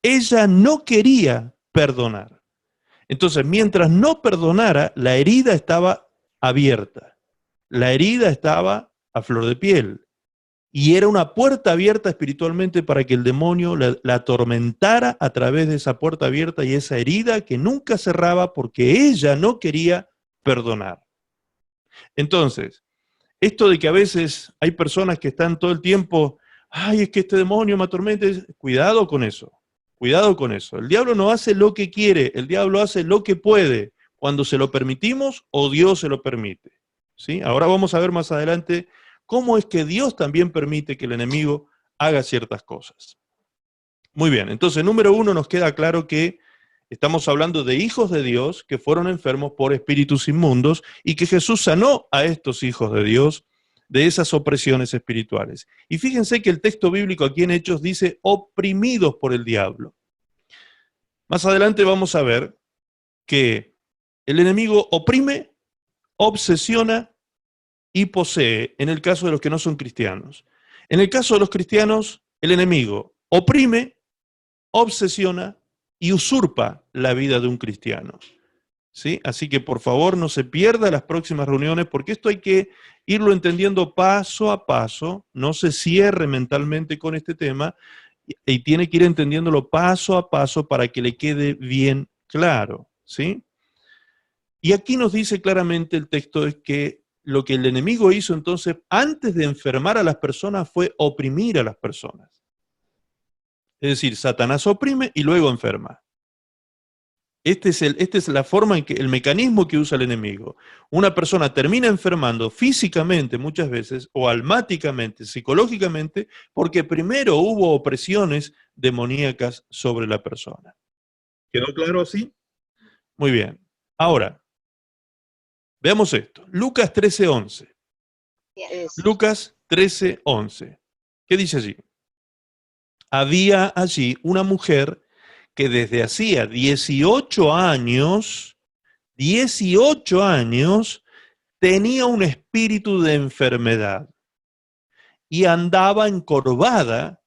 S1: Ella no quería perdonar. Entonces, mientras no perdonara, la herida estaba abierta. La herida estaba a flor de piel. Y era una puerta abierta espiritualmente para que el demonio la atormentara a través de esa puerta abierta y esa herida que nunca cerraba porque ella no quería perdonar. Entonces, esto de que a veces hay personas que están todo el tiempo, ay, es que este demonio me atormenta, cuidado con eso, cuidado con eso. El diablo no hace lo que quiere, el diablo hace lo que puede, cuando se lo permitimos o Dios se lo permite. ¿Sí? Ahora vamos a ver más adelante cómo es que Dios también permite que el enemigo haga ciertas cosas. Muy bien, entonces número 1 nos queda claro que estamos hablando de hijos de Dios que fueron enfermos por espíritus inmundos y que Jesús sanó a estos hijos de Dios de esas opresiones espirituales. Y fíjense que el texto bíblico aquí en Hechos dice oprimidos por el diablo. Más adelante vamos a ver que el enemigo oprime, obsesiona y posee en el caso de los que no son cristianos. En el caso de los cristianos, el enemigo oprime, obsesiona y usurpa la vida de un cristiano. ¿Sí? Así que por favor no se pierda las próximas reuniones porque esto hay que irlo entendiendo paso a paso, no se cierre mentalmente con este tema y tiene que ir entendiéndolo paso a paso para que le quede bien claro. ¿Sí? Y aquí nos dice claramente el texto es que lo que el enemigo hizo entonces, antes de enfermar a las personas, fue oprimir a las personas. Es decir, Satanás oprime y luego enferma. Esta es la forma en que, el mecanismo que usa el enemigo. Una persona termina enfermando físicamente muchas veces, o almáticamente, psicológicamente, porque primero hubo opresiones demoníacas sobre la persona. ¿Quedó claro así? Muy bien. Ahora, veamos esto. Lucas 13:11. Lucas 13:11. ¿Qué dice allí? Había allí una mujer que desde hacía 18 años, tenía un espíritu de enfermedad y andaba encorvada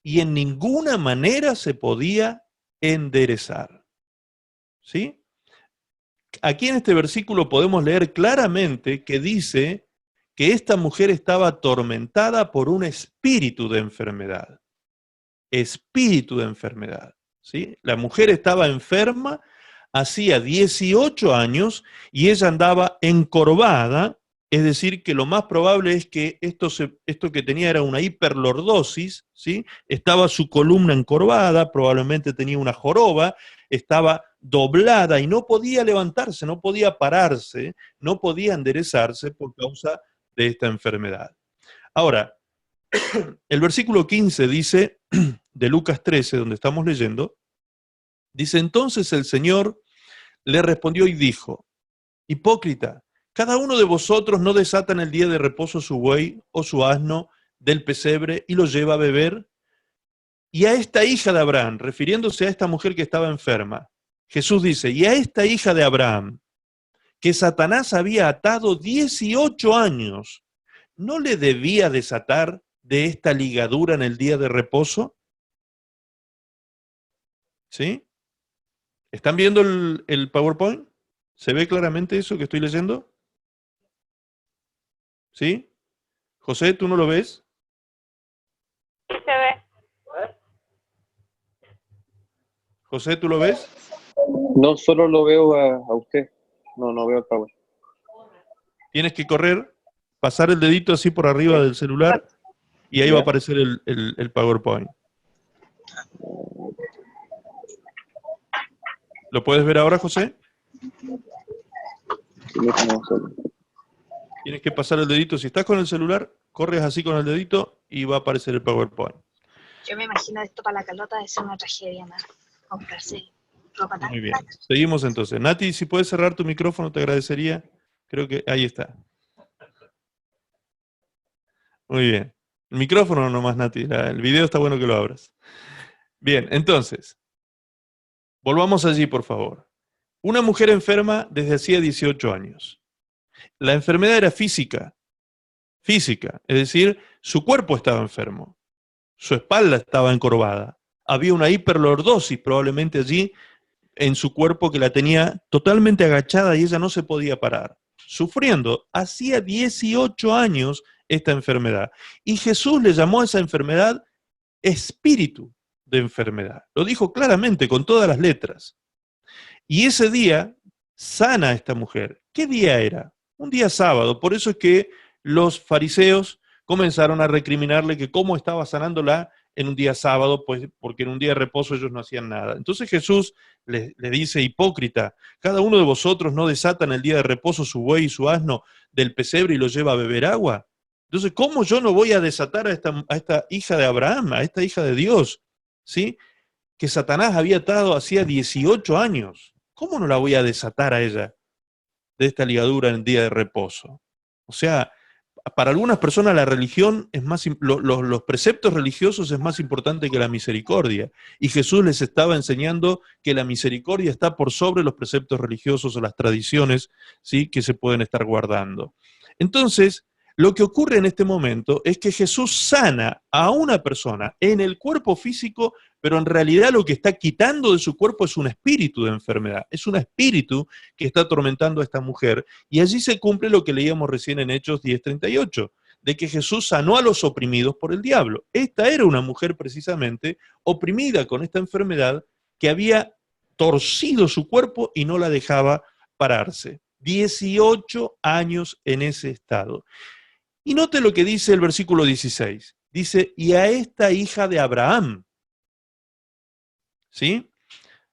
S1: y en ninguna manera se podía enderezar. ¿Sí? Aquí en este versículo podemos leer claramente que dice que esta mujer estaba atormentada por un espíritu de enfermedad. Espíritu de enfermedad. ¿Sí? La mujer estaba enferma hacía 18 años y ella andaba encorvada, es decir, que lo más probable es que esto que tenía era una hiperlordosis, ¿sí? Estaba su columna encorvada, probablemente tenía una joroba, estaba doblada y no podía levantarse, no podía pararse, no podía enderezarse por causa de esta enfermedad. Ahora, el versículo 15 dice, de Lucas 13, donde estamos leyendo, dice, entonces el Señor le respondió y dijo, hipócrita, cada uno de vosotros no desata en el día de reposo su buey o su asno del pesebre y lo lleva a beber. Y a esta hija de Abraham, refiriéndose a esta mujer que estaba enferma, Jesús dice, y a esta hija de Abraham, que Satanás había atado 18 años, ¿no le debía desatar de esta ligadura en el día de reposo? ¿Sí? ¿Están viendo el PowerPoint? ¿Se ve claramente eso que estoy leyendo? ¿Sí? José, ¿tú no lo ves?
S3: Sí se ve.
S1: José, ¿tú lo ves?
S4: No solo lo veo a usted, no veo el Power.
S1: Tienes que correr, pasar el dedito así por arriba del celular y ahí va a aparecer el PowerPoint. ¿Lo puedes ver ahora, José?
S4: Sí, déjame hacerlo.
S1: Tienes que pasar el dedito. Si estás con el celular, corres así con el dedito y va a aparecer el PowerPoint.
S5: Yo me imagino esto para la Carlota de ser una tragedia, ¿no? Comprarse ropa tan
S1: Muy bien.
S5: cara.
S1: Seguimos entonces. Nati, si puedes cerrar tu micrófono, te agradecería. Creo que ahí está. Muy bien. El micrófono nomás, Nati. El video está bueno que lo abras. Bien, entonces, volvamos allí, por favor. Una mujer enferma desde hacía 18 años. La enfermedad era física, es decir, su cuerpo estaba enfermo, su espalda estaba encorvada, había una hiperlordosis probablemente allí en su cuerpo que la tenía totalmente agachada y ella no se podía parar, sufriendo hacía 18 años esta enfermedad. Y Jesús le llamó a esa enfermedad espíritu de enfermedad. Lo dijo claramente, con todas las letras. Y ese día sana a esta mujer. ¿Qué día era? Un día sábado. Por eso es que los fariseos comenzaron a recriminarle que cómo estaba sanándola en un día sábado, pues porque en un día de reposo ellos no hacían nada. Entonces Jesús le dice, hipócrita, cada uno de vosotros no desata en el día de reposo su buey y su asno del pesebre y lo lleva a beber agua. Entonces, ¿cómo yo no voy a desatar a esta hija de Abraham, a esta hija de Dios, ¿sí? Que Satanás había atado hacía 18 años. ¿Cómo no la voy a desatar a ella de esta ligadura en el día de reposo? O sea, para algunas personas la religión es más, los preceptos religiosos es más importante que la misericordia. Y Jesús les estaba enseñando que la misericordia está por sobre los preceptos religiosos o las tradiciones, ¿sí?, que se pueden estar guardando. Entonces, lo que ocurre en este momento es que Jesús sana a una persona en el cuerpo físico, pero en realidad lo que está quitando de su cuerpo es un espíritu de enfermedad, es un espíritu que está atormentando a esta mujer, y allí se cumple lo que leíamos recién en Hechos 10:38, de que Jesús sanó a los oprimidos por el diablo. Esta era una mujer precisamente oprimida con esta enfermedad que había torcido su cuerpo y no la dejaba pararse. 18 años en ese estado. Y note lo que dice el versículo 16. Dice, y a esta hija de Abraham. ¿Sí?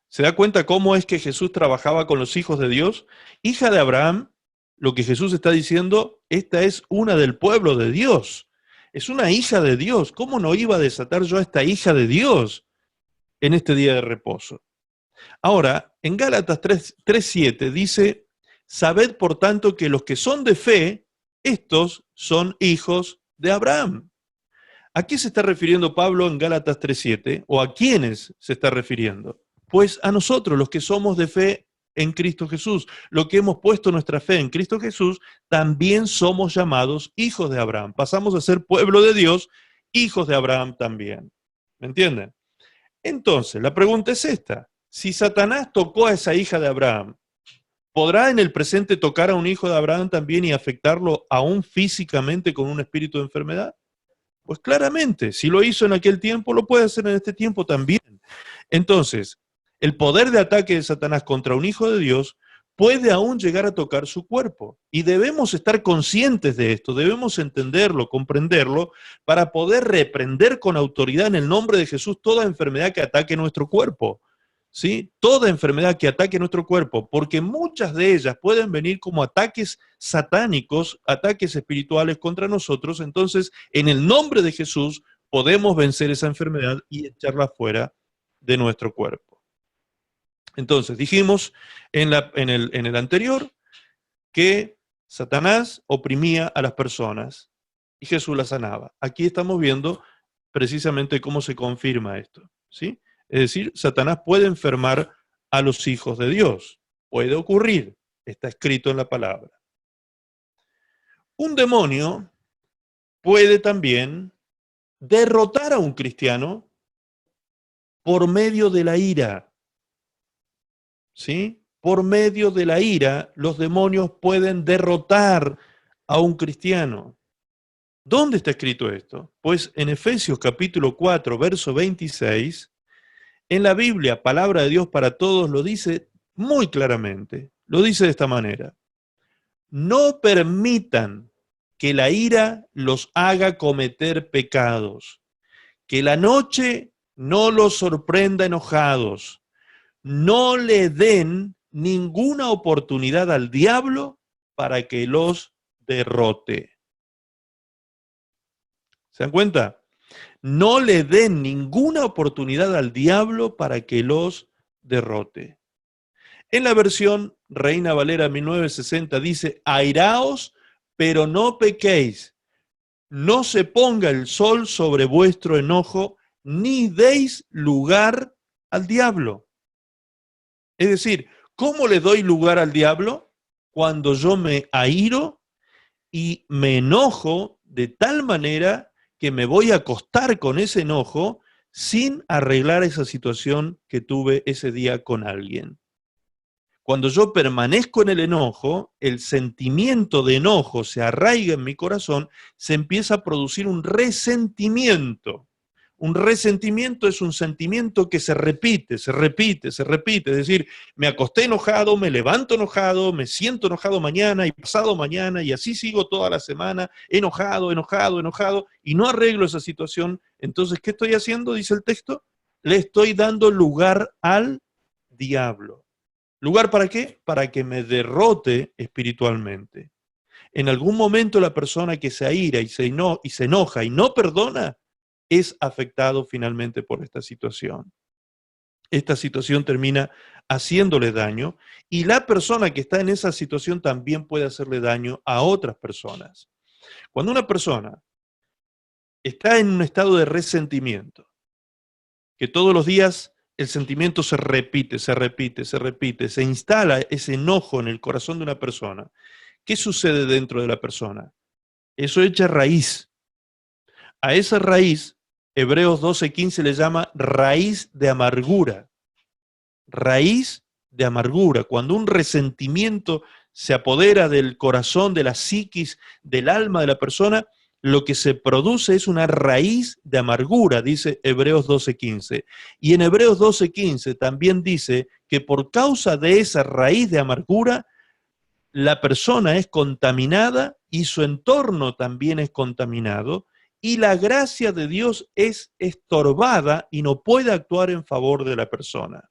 S1: ¿Se da cuenta cómo es que Jesús trabajaba con los hijos de Dios? Hija de Abraham, lo que Jesús está diciendo, esta es una del pueblo de Dios. Es una hija de Dios. ¿Cómo no iba a desatar yo a esta hija de Dios en este día de reposo? Ahora, en Gálatas 3:7 dice, sabed por tanto que los que son de fe, estos son hijos de Abraham. ¿A qué se está refiriendo Pablo en Gálatas 3:7? ¿O a quiénes se está refiriendo? Pues a nosotros, los que somos de fe en Cristo Jesús, los que hemos puesto nuestra fe en Cristo Jesús, también somos llamados hijos de Abraham. Pasamos a ser pueblo de Dios, hijos de Abraham también. ¿Me entienden? Entonces, la pregunta es esta. Si Satanás tocó a esa hija de Abraham, ¿podrá en el presente tocar a un hijo de Abraham también y afectarlo aún físicamente con un espíritu de enfermedad? Pues claramente, si lo hizo en aquel tiempo, lo puede hacer en este tiempo también. Entonces, el poder de ataque de Satanás contra un hijo de Dios puede aún llegar a tocar su cuerpo. Y debemos estar conscientes de esto, debemos entenderlo, comprenderlo, para poder reprender con autoridad en el nombre de Jesús toda enfermedad que ataque nuestro cuerpo. ¿Sí? Toda enfermedad que ataque nuestro cuerpo, porque muchas de ellas pueden venir como ataques satánicos, ataques espirituales contra nosotros. Entonces, en el nombre de Jesús, podemos vencer esa enfermedad y echarla fuera de nuestro cuerpo. Entonces, dijimos en el anterior que Satanás oprimía a las personas y Jesús las sanaba. Aquí estamos viendo precisamente cómo se confirma esto, ¿sí? Es decir, Satanás puede enfermar a los hijos de Dios. Puede ocurrir. Está escrito en la palabra. Un demonio puede también derrotar a un cristiano por medio de la ira. ¿Sí? Por medio de la ira, los demonios pueden derrotar a un cristiano. ¿Dónde está escrito esto? Pues en Efesios capítulo 4, verso 26, en la Biblia, palabra de Dios para todos, lo dice muy claramente. Lo dice de esta manera. No permitan que la ira los haga cometer pecados, que la noche no los sorprenda enojados, no le den ninguna oportunidad al diablo para que los derrote. ¿Se dan cuenta? No le den ninguna oportunidad al diablo para que los derrote. En la versión Reina Valera 1960 dice, airaos, pero no pequéis. No se ponga el sol sobre vuestro enojo, ni deis lugar al diablo. Es decir, ¿cómo le doy lugar al diablo? Cuando yo me airo y me enojo de tal manera que me voy a acostar con ese enojo sin arreglar esa situación que tuve ese día con alguien. Cuando yo permanezco en el enojo, el sentimiento de enojo se arraiga en mi corazón, se empieza a producir un resentimiento. Un resentimiento es un sentimiento que se repite, se repite, se repite. Es decir, me acosté enojado, me levanto enojado, me siento enojado mañana y pasado mañana, y así sigo toda la semana, enojado, enojado, enojado, y no arreglo esa situación. Entonces, ¿qué estoy haciendo? Dice el texto. Le estoy dando lugar al diablo. ¿Lugar para qué? Para que me derrote espiritualmente. En algún momento la persona que se aira y se enoja y no perdona, es afectado finalmente por esta situación. Esta situación termina haciéndole daño y la persona que está en esa situación también puede hacerle daño a otras personas. Cuando una persona está en un estado de resentimiento, que todos los días el sentimiento se repite, se repite, se repite, se instala ese enojo en el corazón de una persona, ¿qué sucede dentro de la persona? Eso echa raíz. A esa raíz, Hebreos 12:15 le llama raíz de amargura. Raíz de amargura. Cuando un resentimiento se apodera del corazón, de la psiquis, del alma de la persona, lo que se produce es una raíz de amargura, dice Hebreos 12:15. Y en Hebreos 12:15 también dice que por causa de esa raíz de amargura, la persona es contaminada y su entorno también es contaminado, y la gracia de Dios es estorbada y no puede actuar en favor de la persona.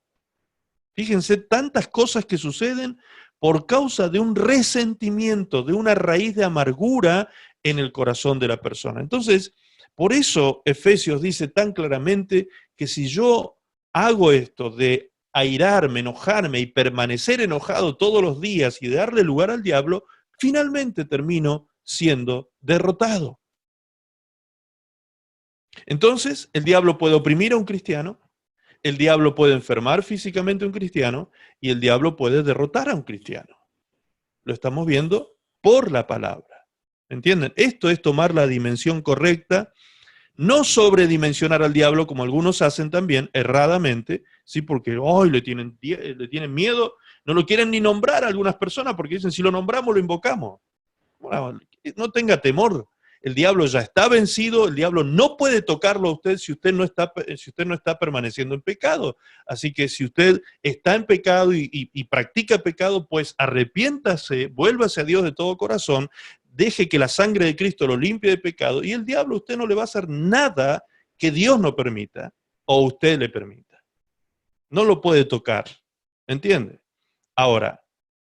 S1: Fíjense tantas cosas que suceden por causa de un resentimiento, de una raíz de amargura en el corazón de la persona. Entonces, por eso Efesios dice tan claramente que si yo hago esto de airarme, enojarme y permanecer enojado todos los días y darle lugar al diablo, finalmente termino siendo derrotado. Entonces, el diablo puede oprimir a un cristiano, el diablo puede enfermar físicamente a un cristiano y el diablo puede derrotar a un cristiano. Lo estamos viendo por la palabra. ¿Entienden? Esto es tomar la dimensión correcta, no sobredimensionar al diablo como algunos hacen también, erradamente, ¿sí? Porque hoy le tienen miedo, no lo quieren ni nombrar a algunas personas porque dicen, si lo nombramos, lo invocamos. Bueno, no tenga temor. El diablo ya está vencido, el diablo no puede tocarlo a usted si usted no está permaneciendo en pecado. Así que si usted está en pecado y practica pecado, pues arrepiéntase, vuélvase a Dios de todo corazón, deje que la sangre de Cristo lo limpie de pecado, y el diablo a usted no le va a hacer nada que Dios no permita o usted le permita. No lo puede tocar, ¿entiende? Ahora,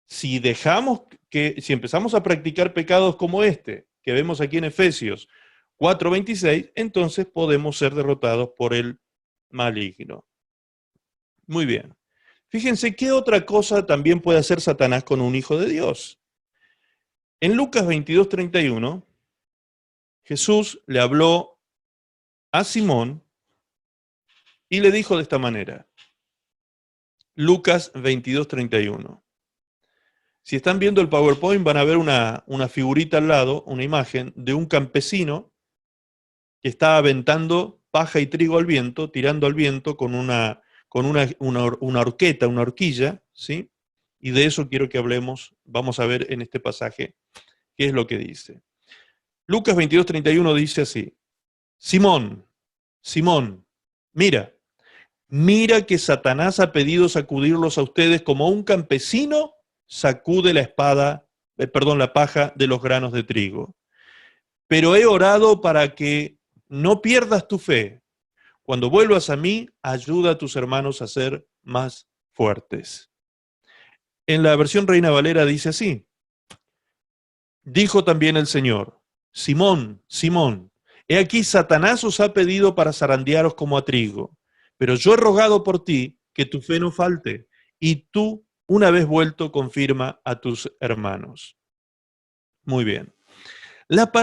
S1: si empezamos a practicar pecados como este, que vemos aquí en Efesios 4:26, entonces podemos ser derrotados por el maligno. Muy bien. Fíjense qué otra cosa también puede hacer Satanás con un hijo de Dios. En Lucas 22:31, Jesús le habló a Simón y le dijo de esta manera. Lucas 22:31. Si están viendo el PowerPoint van a ver una figurita al lado, una imagen de un campesino que está aventando paja y trigo al viento, tirando al viento con una horqueta, una horquilla, ¿sí? Y de eso quiero que hablemos, vamos a ver en este pasaje qué es lo que dice. Lucas 22:31 dice así, Simón, Simón, mira que Satanás ha pedido sacudirlos a ustedes como un campesino sacude la paja de los granos de trigo. Pero he orado para que no pierdas tu fe. Cuando vuelvas a mí, ayuda a tus hermanos a ser más fuertes. En la versión Reina Valera dice así: dijo también el Señor, Simón, Simón, he aquí Satanás os ha pedido para zarandearos como a trigo, pero yo he rogado por ti que tu fe no falte, y tú, una vez vuelto, confirma a tus hermanos. Muy bien.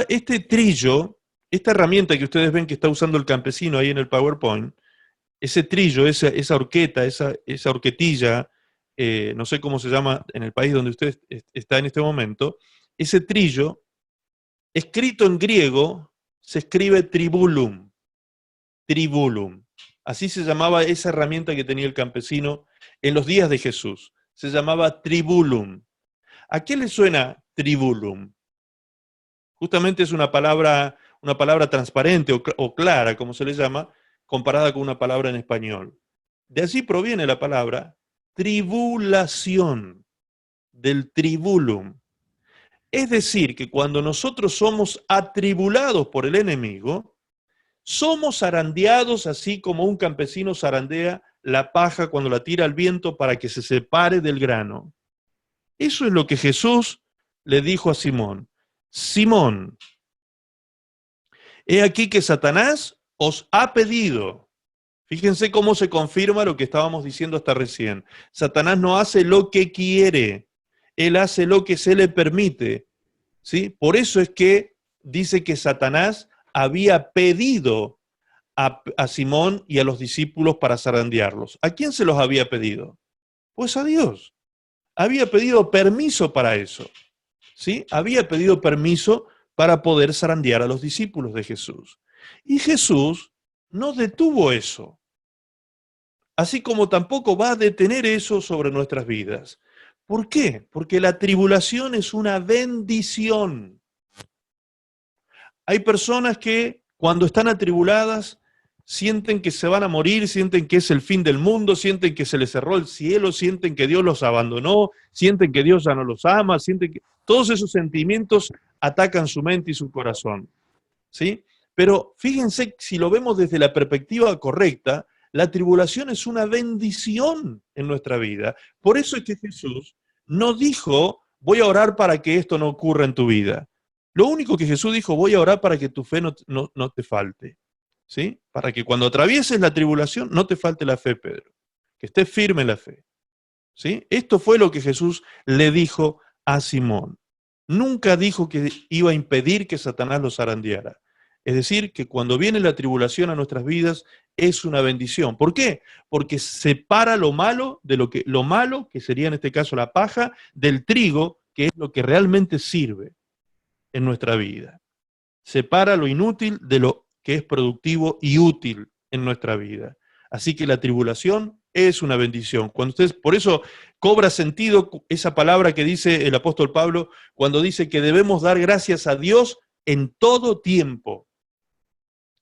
S1: Este trillo, esta herramienta que ustedes ven que está usando el campesino ahí en el PowerPoint, ese trillo, esa horqueta, esa horquetilla, no sé cómo se llama en el país donde usted está en este momento, ese trillo, escrito en griego, se escribe tribulum. Tribulum. Así se llamaba esa herramienta que tenía el campesino en los días de Jesús. Se llamaba tribulum. ¿A qué le suena tribulum? Justamente es una palabra transparente o clara, como se le llama, comparada con una palabra en español. De allí proviene la palabra tribulación, del tribulum. Es decir, que cuando nosotros somos atribulados por el enemigo, somos zarandeados así como un campesino zarandea la paja cuando la tira al viento para que se separe del grano. Eso es lo que Jesús le dijo a Simón. Simón, he aquí que Satanás os ha pedido. Fíjense cómo se confirma lo que estábamos diciendo hasta recién. Satanás no hace lo que quiere, él hace lo que se le permite, ¿sí? Por eso es que dice que Satanás había pedido a Simón y a los discípulos para zarandearlos. ¿A quién se los había pedido? Pues a Dios. Había pedido permiso para eso, ¿sí? Había pedido permiso para poder zarandear a los discípulos de Jesús. Y Jesús no detuvo eso. Así como tampoco va a detener eso sobre nuestras vidas. ¿Por qué? Porque la tribulación es una bendición. Hay personas que cuando están atribuladas sienten que se van a morir, sienten que es el fin del mundo, sienten que se les cerró el cielo, sienten que Dios los abandonó, sienten que Dios ya no los ama, sienten que todos esos sentimientos atacan su mente y su corazón, ¿sí? Pero fíjense, si lo vemos desde la perspectiva correcta, la tribulación es una bendición en nuestra vida. Por eso es que Jesús no dijo, voy a orar para que esto no ocurra en tu vida. Lo único que Jesús dijo, voy a orar para que tu fe no te falte, ¿sí? Para que cuando atravieses la tribulación no te falte la fe, Pedro. Que estés firme en la fe, ¿sí? Esto fue lo que Jesús le dijo a Simón. Nunca dijo que iba a impedir que Satanás los zarandeara. Es decir, que cuando viene la tribulación a nuestras vidas es una bendición. ¿Por qué? Porque separa lo malo de lo malo, que sería en este caso la paja, del trigo, que es lo que realmente sirve en nuestra vida. Separa lo inútil de lo que es productivo y útil en nuestra vida. Así que la tribulación es una bendición. Cuando ustedes, por eso cobra sentido esa palabra que dice el apóstol Pablo cuando dice que debemos dar gracias a Dios en todo tiempo.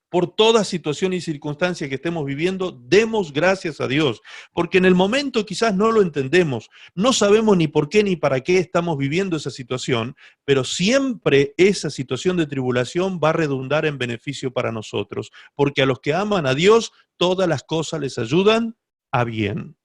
S1: Por toda situación y circunstancia que estemos viviendo, demos gracias a Dios, porque en el momento quizás no lo entendemos, no sabemos ni por qué ni para qué estamos viviendo esa situación, pero siempre esa situación de tribulación va a redundar en beneficio para nosotros, porque a los que aman a Dios, todas las cosas les ayudan a bien.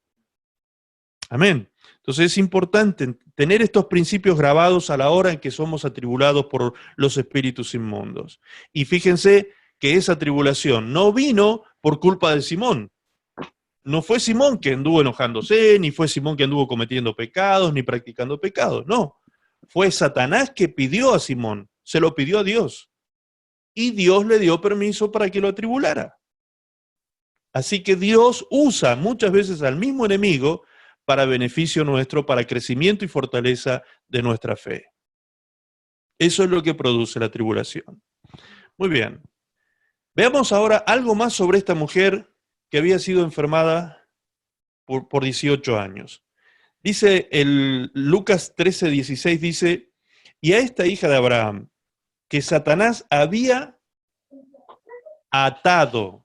S1: Amén. Entonces es importante tener estos principios grabados a la hora en que somos atribulados por los espíritus inmundos. Y fíjense que esa tribulación no vino por culpa de Simón. No fue Simón que anduvo enojándose, ni fue Simón que anduvo cometiendo pecados, ni practicando pecados. No, fue Satanás que pidió a Simón, se lo pidió a Dios. Y Dios le dio permiso para que lo atribulara. Así que Dios usa muchas veces al mismo enemigo para beneficio nuestro, para crecimiento y fortaleza de nuestra fe. Eso es lo que produce la tribulación. Muy bien. Veamos ahora algo más sobre esta mujer que había sido enfermada por 18 años. Dice el Lucas 13:16, dice, y a esta hija de Abraham, que Satanás había atado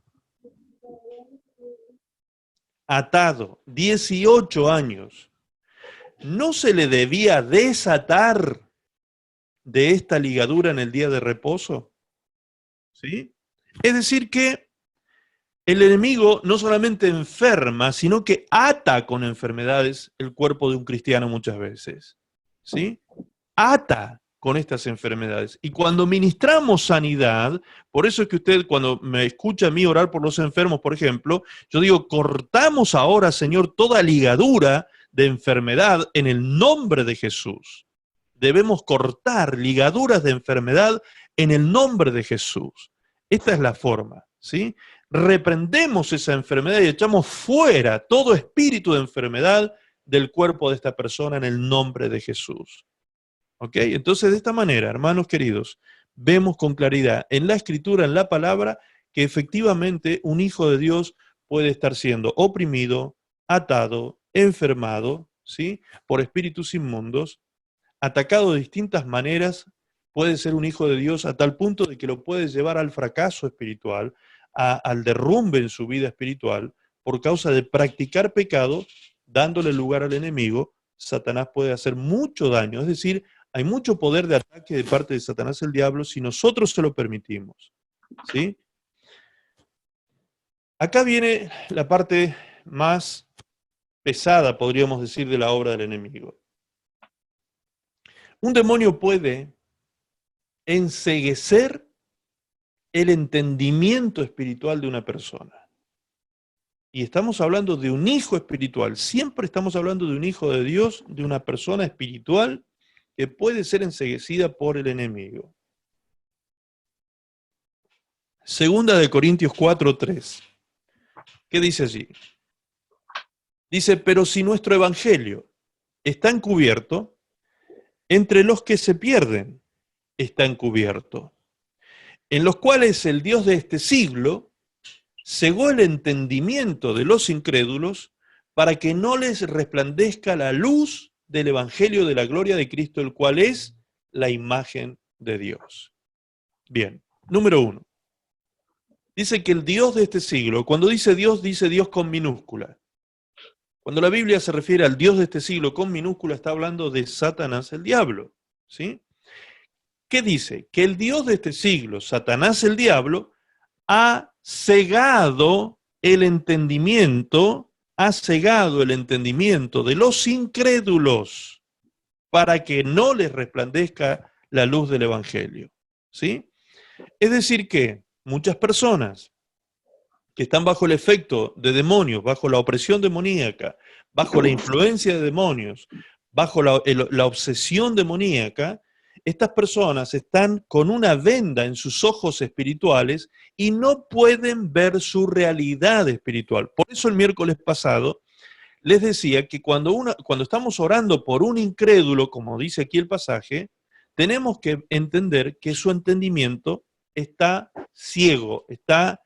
S1: 18 años, ¿no se le debía desatar de esta ligadura en el día de reposo? ¿Sí? Es decir que el enemigo no solamente enferma, sino que ata con enfermedades el cuerpo de un cristiano muchas veces. ¿Sí? Ata con estas enfermedades. Y cuando ministramos sanidad, por eso es que usted cuando me escucha a mí orar por los enfermos, por ejemplo, yo digo, cortamos ahora, Señor, toda ligadura de enfermedad en el nombre de Jesús. Debemos cortar ligaduras de enfermedad en el nombre de Jesús. Esta es la forma, ¿sí? Reprendemos esa enfermedad y echamos fuera todo espíritu de enfermedad del cuerpo de esta persona en el nombre de Jesús. ¿Ok? Entonces, de esta manera, hermanos queridos, vemos con claridad en la Escritura, en la palabra, que efectivamente un hijo de Dios puede estar siendo oprimido, atado, enfermado, ¿sí? Por espíritus inmundos, atacado de distintas maneras, puede ser un hijo de Dios a tal punto de que lo puede llevar al fracaso espiritual, al derrumbe en su vida espiritual, por causa de practicar pecado, dándole lugar al enemigo. Satanás puede hacer mucho daño, es decir, hay mucho poder de ataque de parte de Satanás el diablo si nosotros se lo permitimos, ¿sí? Acá viene la parte más pesada, podríamos decir, de la obra del enemigo. Un demonio puede enceguecer el entendimiento espiritual de una persona. Y estamos hablando de un hijo espiritual. Siempre estamos hablando de un hijo de Dios, de una persona espiritual que puede ser enceguecida por el enemigo. Segunda de Corintios 4:3. ¿Qué dice allí? Dice, pero si nuestro evangelio está encubierto, entre los que se pierden está encubierto, en los cuales el Dios de este siglo cegó el entendimiento de los incrédulos para que no les resplandezca la luz del evangelio de la gloria de Cristo, el cual es la imagen de Dios. Bien, número 1. Dice que el Dios de este siglo, cuando dice Dios con minúscula. Cuando la Biblia se refiere al Dios de este siglo con minúscula, está hablando de Satanás el diablo, ¿sí? ¿Qué dice? Que el Dios de este siglo, Satanás el diablo, ha cegado el entendimiento de los incrédulos para que no les resplandezca la luz del evangelio, ¿sí? Es decir que muchas personas que están bajo el efecto de demonios, bajo la opresión demoníaca, bajo la influencia de demonios, bajo la obsesión demoníaca, estas personas están con una venda en sus ojos espirituales y no pueden ver su realidad espiritual. Por eso el miércoles pasado les decía que cuando estamos orando por un incrédulo, como dice aquí el pasaje, tenemos que entender que su entendimiento está ciego, está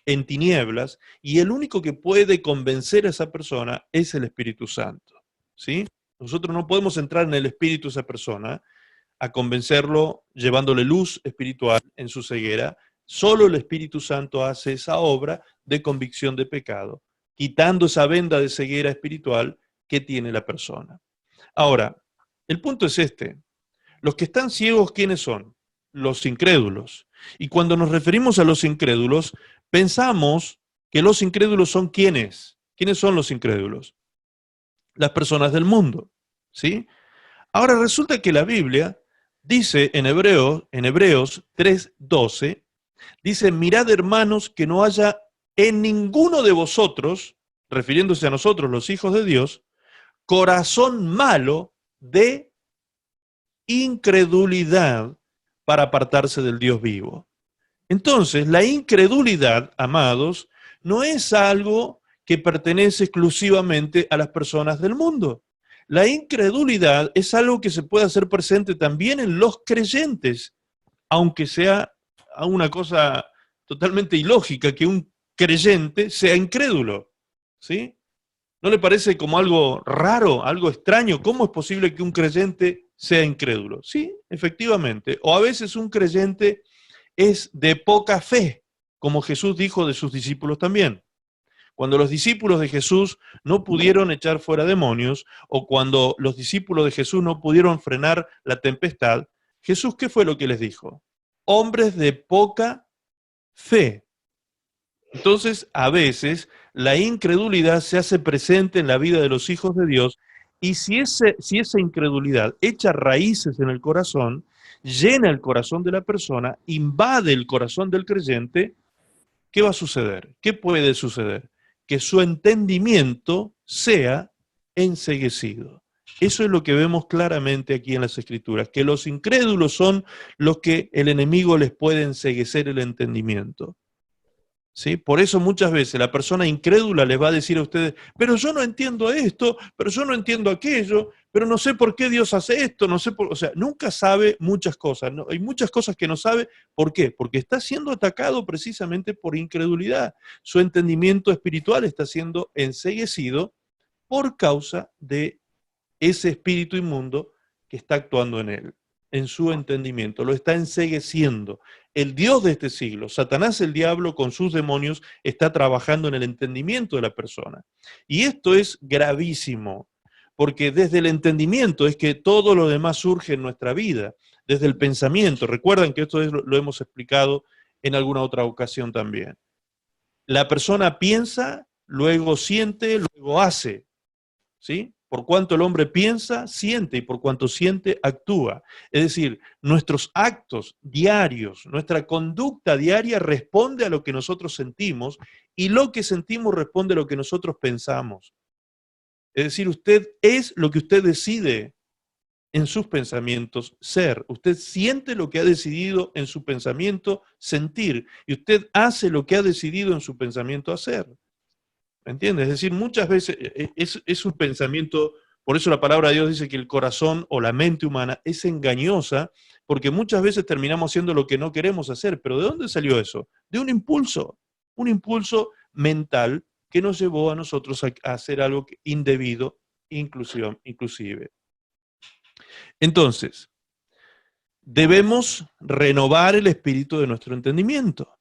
S1: en tinieblas, y el único que puede convencer a esa persona es el Espíritu Santo, ¿sí? Nosotros no podemos entrar en el espíritu de esa persona a convencerlo llevándole luz espiritual en su ceguera. Solo el Espíritu Santo hace esa obra de convicción de pecado, quitando esa venda de ceguera espiritual que tiene la persona. Ahora, el punto es este. Los que están ciegos, ¿quiénes son? Los incrédulos. Y cuando nos referimos a los incrédulos, pensamos que los incrédulos son ¿quiénes? ¿Quiénes son los incrédulos? Las personas del mundo, ¿sí? Ahora resulta que la Biblia dice en Hebreos 3:12, dice, mirad hermanos que no haya en ninguno de vosotros, refiriéndose a nosotros los hijos de Dios, corazón malo de incredulidad para apartarse del Dios vivo. Entonces, la incredulidad, amados, no es algo que pertenece exclusivamente a las personas del mundo. La incredulidad es algo que se puede hacer presente también en los creyentes, aunque sea una cosa totalmente ilógica que un creyente sea incrédulo, ¿sí? ¿No le parece como algo raro, algo extraño? ¿Cómo es posible que un creyente sea incrédulo? Sí, efectivamente. O a veces un creyente es de poca fe, como Jesús dijo de sus discípulos también. Cuando los discípulos de Jesús no pudieron echar fuera demonios, o cuando los discípulos de Jesús no pudieron frenar la tempestad, Jesús, ¿qué fue lo que les dijo? Hombres de poca fe. Entonces, a veces, la incredulidad se hace presente en la vida de los hijos de Dios, y si esa incredulidad echa raíces en el corazón, llena el corazón de la persona, invade el corazón del creyente, ¿qué va a suceder? ¿Qué puede suceder? Que su entendimiento sea enceguecido. Eso es lo que vemos claramente aquí en las Escrituras, que los incrédulos son los que el enemigo les puede enceguecer el entendimiento. ¿Sí? Por eso muchas veces la persona incrédula les va a decir a ustedes, pero yo no entiendo esto, pero yo no entiendo aquello, pero no sé por qué Dios hace esto, no sé por... O sea, nunca sabe muchas cosas, ¿no? Hay muchas cosas que no sabe. ¿Por qué? Porque está siendo atacado precisamente por incredulidad. Su entendimiento espiritual está siendo enceguecido por causa de ese espíritu inmundo que está actuando en él, en su entendimiento, lo está encegueciendo. El Dios de este siglo, Satanás el diablo con sus demonios, está trabajando en el entendimiento de la persona. Y esto es gravísimo, porque desde el entendimiento es que todo lo demás surge en nuestra vida, desde el pensamiento. Recuerdan que esto lo hemos explicado en alguna otra ocasión también. La persona piensa, luego siente, luego hace, ¿sí? Por cuanto el hombre piensa, siente, y por cuanto siente, actúa. Es decir, nuestros actos diarios, nuestra conducta diaria responde a lo que nosotros sentimos, y lo que sentimos responde a lo que nosotros pensamos. Es decir, usted es lo que usted decide en sus pensamientos ser. Usted siente lo que ha decidido en su pensamiento sentir, y usted hace lo que ha decidido en su pensamiento hacer. ¿Me entiendes? Es decir, muchas veces es un pensamiento, por eso la palabra de Dios dice que el corazón o la mente humana es engañosa, porque muchas veces terminamos haciendo lo que no queremos hacer. ¿Pero de dónde salió eso? De un impulso mental que nos llevó a nosotros a hacer algo indebido, inclusive. Entonces, debemos renovar el espíritu de nuestro entendimiento.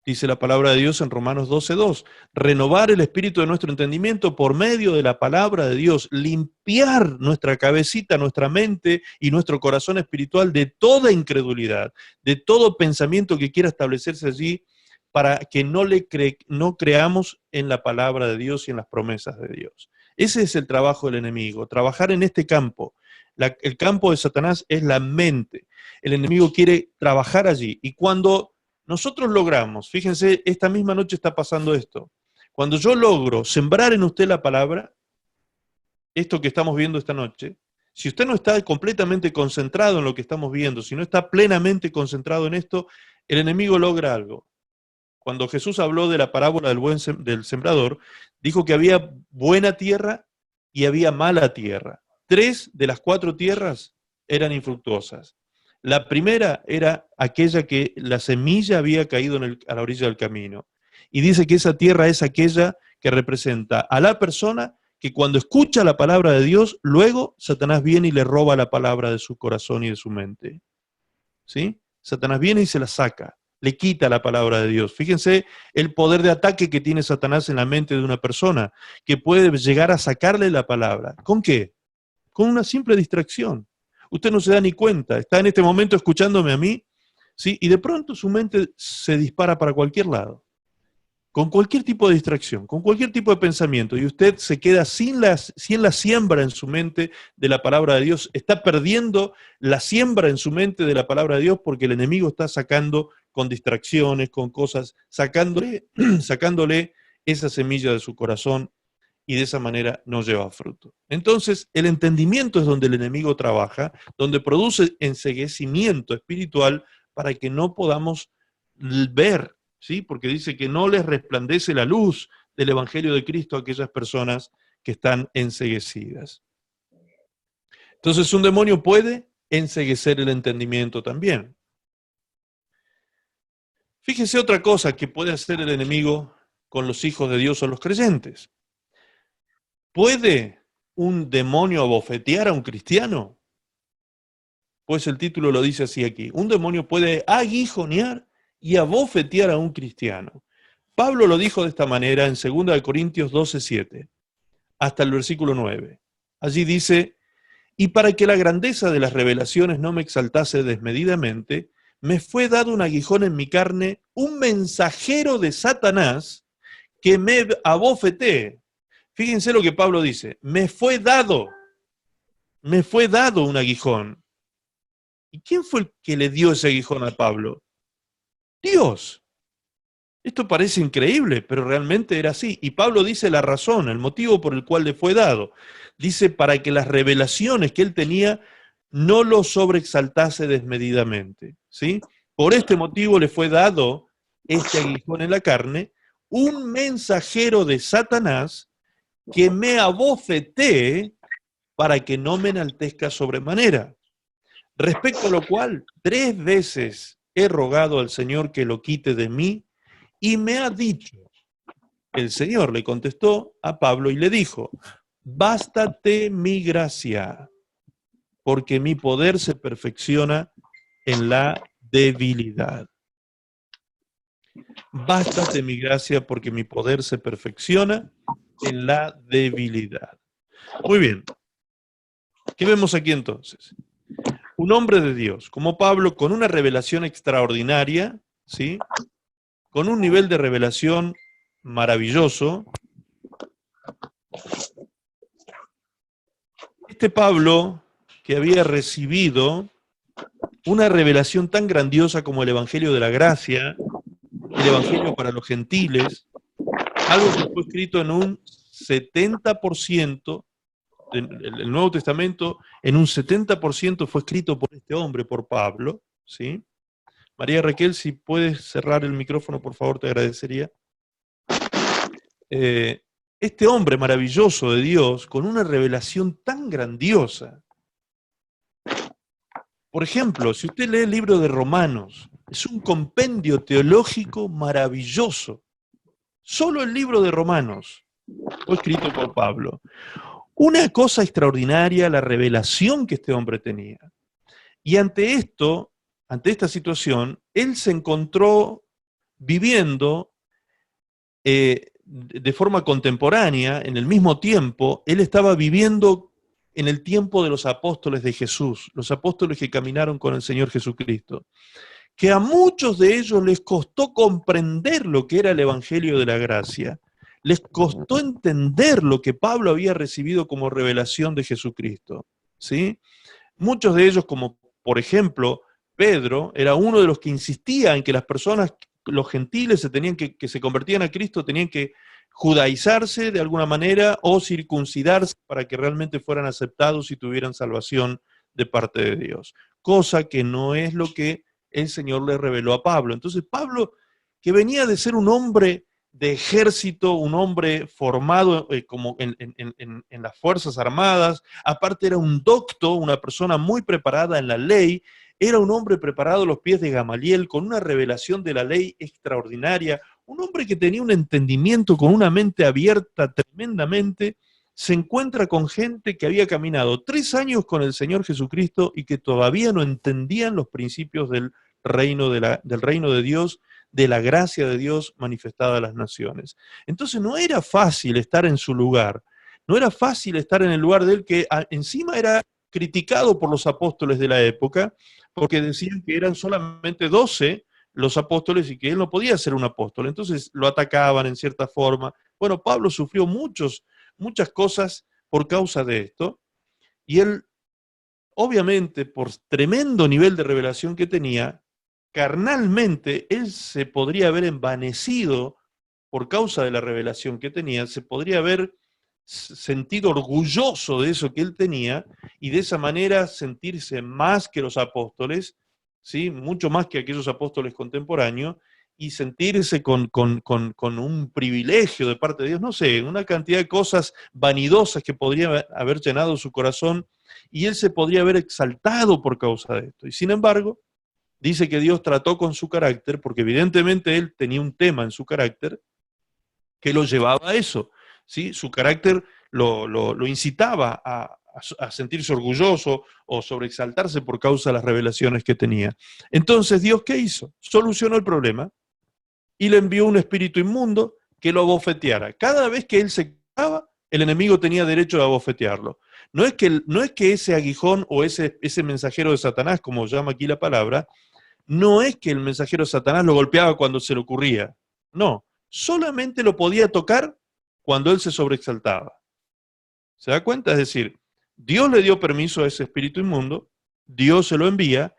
S1: Dice la palabra de Dios en Romanos 12:2, renovar el espíritu de nuestro entendimiento por medio de la palabra de Dios, limpiar nuestra cabecita, nuestra mente y nuestro corazón espiritual de toda incredulidad, de todo pensamiento que quiera establecerse allí, para que no creamos en la palabra de Dios y en las promesas de Dios. Ese es el trabajo del enemigo, trabajar en este campo. El campo de Satanás es la mente. El enemigo quiere trabajar allí, y cuando nosotros logramos, fíjense, esta misma noche está pasando esto. Cuando yo logro sembrar en usted la palabra, esto que estamos viendo esta noche, si usted no está completamente concentrado en lo que estamos viendo, si no está plenamente concentrado en esto, el enemigo logra algo. Cuando Jesús habló de la parábola del sembrador, dijo que había buena tierra y había mala tierra. 3 de las 4 tierras eran infructuosas. La primera era aquella que la semilla había caído a la orilla del camino. Y dice que esa tierra es aquella que representa a la persona que cuando escucha la palabra de Dios, luego Satanás viene y le roba la palabra de su corazón y de su mente. ¿Sí? Satanás viene y se la saca, le quita la palabra de Dios. Fíjense el poder de ataque que tiene Satanás en la mente de una persona, que puede llegar a sacarle la palabra. ¿Con qué? Con una simple distracción. Usted no se da ni cuenta, está en este momento escuchándome a mí, ¿sí? Y de pronto su mente se dispara para cualquier lado, con cualquier tipo de distracción, con cualquier tipo de pensamiento, y usted se queda sin la siembra en su mente de la palabra de Dios, está perdiendo la siembra en su mente de la palabra de Dios, porque el enemigo está sacando con distracciones, con cosas, sacándole esa semilla de su corazón, y de esa manera no lleva fruto. Entonces, el entendimiento es donde el enemigo trabaja, donde produce enceguecimiento espiritual para que no podamos ver, ¿sí? Porque dice que no les resplandece la luz del Evangelio de Cristo a aquellas personas que están enceguecidas. Entonces, un demonio puede enceguecer el entendimiento también. Fíjese otra cosa que puede hacer el enemigo con los hijos de Dios o los creyentes. ¿Puede un demonio abofetear a un cristiano? Pues el título lo dice así aquí. Un demonio puede aguijonear y abofetear a un cristiano. Pablo lo dijo de esta manera en 2 Corintios 12:7, hasta el versículo 9. Allí dice, y para que la grandeza de las revelaciones no me exaltase desmedidamente, me fue dado un aguijón en mi carne, un mensajero de Satanás, que me abofetee. Fíjense lo que Pablo dice, me fue dado un aguijón. ¿Y quién fue el que le dio ese aguijón a Pablo? Dios. Esto parece increíble, pero realmente era así. Y Pablo dice la razón, el motivo por el cual le fue dado. Dice, para que las revelaciones que él tenía no lo sobreexaltase desmedidamente. ¿Sí? Por este motivo le fue dado este aguijón en la carne, un mensajero de Satanás que me abofetee para que no me enaltezca sobremanera. Respecto a lo cual, 3 veces he rogado al Señor que lo quite de mí, y me ha dicho, el Señor le contestó a Pablo y le dijo, bástate mi gracia, porque mi poder se perfecciona en la debilidad. Bástate mi gracia, porque mi poder se perfecciona en la debilidad. Muy bien. ¿Qué vemos aquí entonces? Un hombre de Dios, como Pablo, con una revelación extraordinaria, ¿sí? Con un nivel de revelación maravilloso. Este Pablo, que había recibido una revelación tan grandiosa como el Evangelio de la Gracia, el Evangelio para los gentiles, algo que fue escrito en un 70%, el Nuevo Testamento en un 70% fue escrito por este hombre, por Pablo, ¿sí? María Raquel, si puedes cerrar el micrófono, por favor, te agradecería. Este hombre maravilloso de Dios, con una revelación tan grandiosa. Por ejemplo, si usted lee el libro de Romanos, es un compendio teológico maravilloso. Solo el libro de Romanos fue escrito por Pablo. Una cosa extraordinaria, la revelación que este hombre tenía. Y ante esto, ante esta situación, él se encontró viviendo de forma contemporánea, en el mismo tiempo, él estaba viviendo en el tiempo de los apóstoles de Jesús, los apóstoles que caminaron con el Señor Jesucristo, que a muchos de ellos les costó comprender lo que era el Evangelio de la Gracia, les costó entender lo que Pablo había recibido como revelación de Jesucristo, ¿sí? Muchos de ellos, como por ejemplo Pedro, era uno de los que insistía en que las personas, los gentiles que se convertían a Cristo, tenían que judaizarse de alguna manera o circuncidarse para que realmente fueran aceptados y tuvieran salvación de parte de Dios. Cosa que no es lo que el Señor le reveló a Pablo. Entonces Pablo, que venía de ser un hombre de ejército, un hombre formado como en las Fuerzas Armadas, aparte era un docto, una persona muy preparada en la ley, era un hombre preparado a los pies de Gamaliel, con una revelación de la ley extraordinaria, un hombre que tenía un entendimiento con una mente abierta tremendamente, se encuentra con gente que había caminado 3 años con el Señor Jesucristo y que todavía no entendían los principios del reino de Dios, de la gracia de Dios manifestada a las naciones. Entonces no era fácil estar en su lugar, no era fácil estar en el lugar de él, que encima era criticado por los apóstoles de la época, porque decían que eran solamente 12 los apóstoles y que él no podía ser un apóstol. Entonces lo atacaban en cierta forma. Bueno, Pablo sufrió muchas cosas por causa de esto, y él, obviamente, por tremendo nivel de revelación que tenía, carnalmente, él se podría haber envanecido por causa de la revelación que tenía, se podría haber sentido orgulloso de eso que él tenía y de esa manera sentirse más que los apóstoles, ¿sí? Mucho más que aquellos apóstoles contemporáneos, y sentirse con un privilegio de parte de Dios, no sé, una cantidad de cosas vanidosas que podría haber llenado su corazón, y él se podría haber exaltado por causa de esto. Y sin embargo, dice que Dios trató con su carácter, porque evidentemente él tenía un tema en su carácter que lo llevaba a eso, ¿sí? Su carácter lo incitaba a sentirse orgulloso o sobreexaltarse por causa de las revelaciones que tenía. Entonces, ¿Dios qué hizo? Solucionó el problema y le envió un espíritu inmundo que lo abofeteara. Cada vez que él se quejaba, el enemigo tenía derecho a abofetearlo. No es que ese aguijón o ese mensajero de Satanás, como llama aquí la palabra, no es que el mensajero de Satanás lo golpeaba cuando se le ocurría. No, solamente lo podía tocar cuando él se sobreexaltaba. ¿Se da cuenta? Es decir, Dios le dio permiso a ese espíritu inmundo, Dios se lo envía,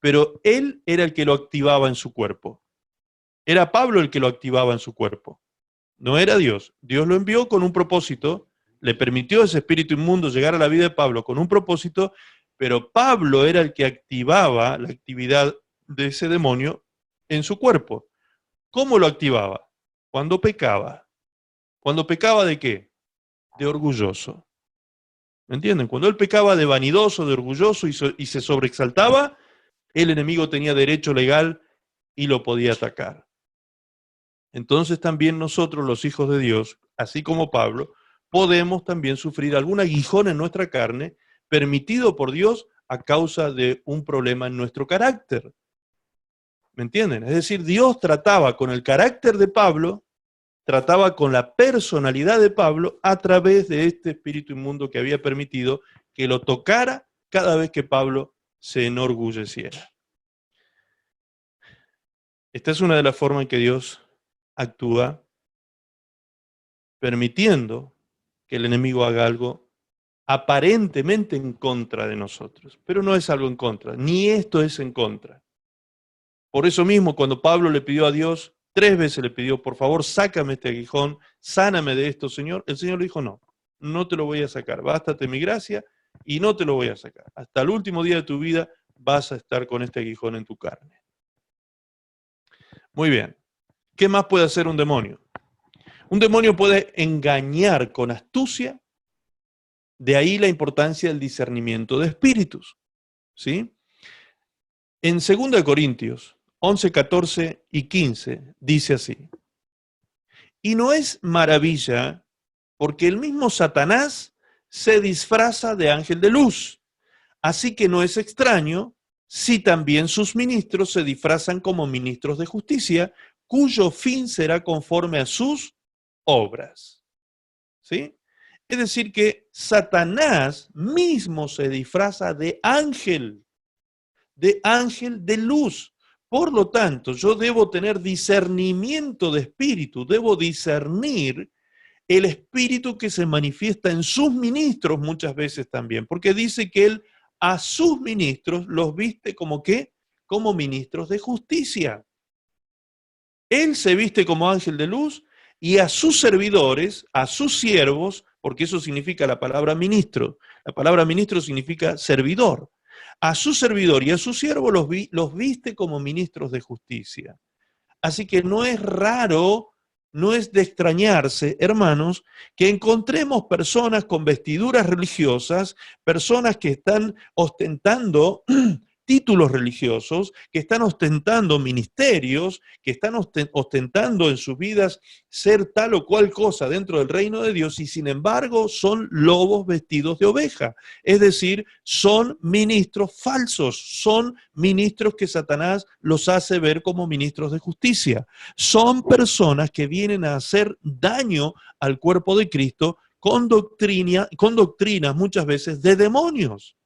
S1: pero él era el que lo activaba en su cuerpo. Era Pablo el que lo activaba en su cuerpo. No era Dios. Dios lo envió con un propósito, le permitió a ese espíritu inmundo llegar a la vida de Pablo con un propósito, pero Pablo era el que activaba la actividad de ese demonio en su cuerpo. ¿Cómo lo activaba? Cuando pecaba. ¿Cuando pecaba de qué? De orgulloso. ¿Me entienden? Cuando él pecaba de vanidoso, de orgulloso y se sobreexaltaba, el enemigo tenía derecho legal y lo podía atacar. Entonces también nosotros, los hijos de Dios, así como Pablo, podemos también sufrir algún aguijón en nuestra carne, permitido por Dios a causa de un problema en nuestro carácter. ¿Me entienden? Es decir, Dios trataba con el carácter de Pablo, trataba con la personalidad de Pablo a través de este espíritu inmundo que había permitido que lo tocara cada vez que Pablo se enorgulleciera. Esta es una de las formas en que Dios actúa, permitiendo que el enemigo haga algo aparentemente en contra de nosotros, pero no es algo en contra, ni esto es en contra. Por eso mismo, cuando Pablo le pidió a Dios, 3 veces le pidió, por favor, sácame este aguijón, sáname de esto, Señor. El Señor le dijo, no, no te lo voy a sacar, bástate mi gracia y no te lo voy a sacar. Hasta el último día de tu vida vas a estar con este aguijón en tu carne. Muy bien. ¿Qué más puede hacer un demonio? Un demonio puede engañar con astucia, de ahí la importancia del discernimiento de espíritus, ¿sí? En 2 Corintios 11, 14 y 15 dice así: y no es maravilla porque el mismo Satanás se disfraza de ángel de luz, así que no es extraño si también sus ministros se disfrazan como ministros de justicia, cuyo fin será conforme a sus obras. ¿Sí? Es decir que Satanás mismo se disfraza de ángel de luz. Por lo tanto, yo debo tener discernimiento de espíritu, debo discernir el espíritu que se manifiesta en sus ministros muchas veces también, porque dice que él a sus ministros los viste como ¿qué? Como ministros de justicia. Él se viste como ángel de luz y a sus servidores, a sus siervos, porque eso significa la palabra ministro. La palabra ministro significa servidor. A su servidor y a su siervo los viste como ministros de justicia. Así que no es raro, no es de extrañarse, hermanos, que encontremos personas con vestiduras religiosas, personas que están ostentando títulos religiosos, que están ostentando ministerios, que están ostentando en sus vidas ser tal o cual cosa dentro del reino de Dios y sin embargo son lobos vestidos de oveja. Es decir, son ministros falsos, son ministros que Satanás los hace ver como ministros de justicia. Son personas que vienen a hacer daño al cuerpo de Cristo con doctrinas muchas veces de demonios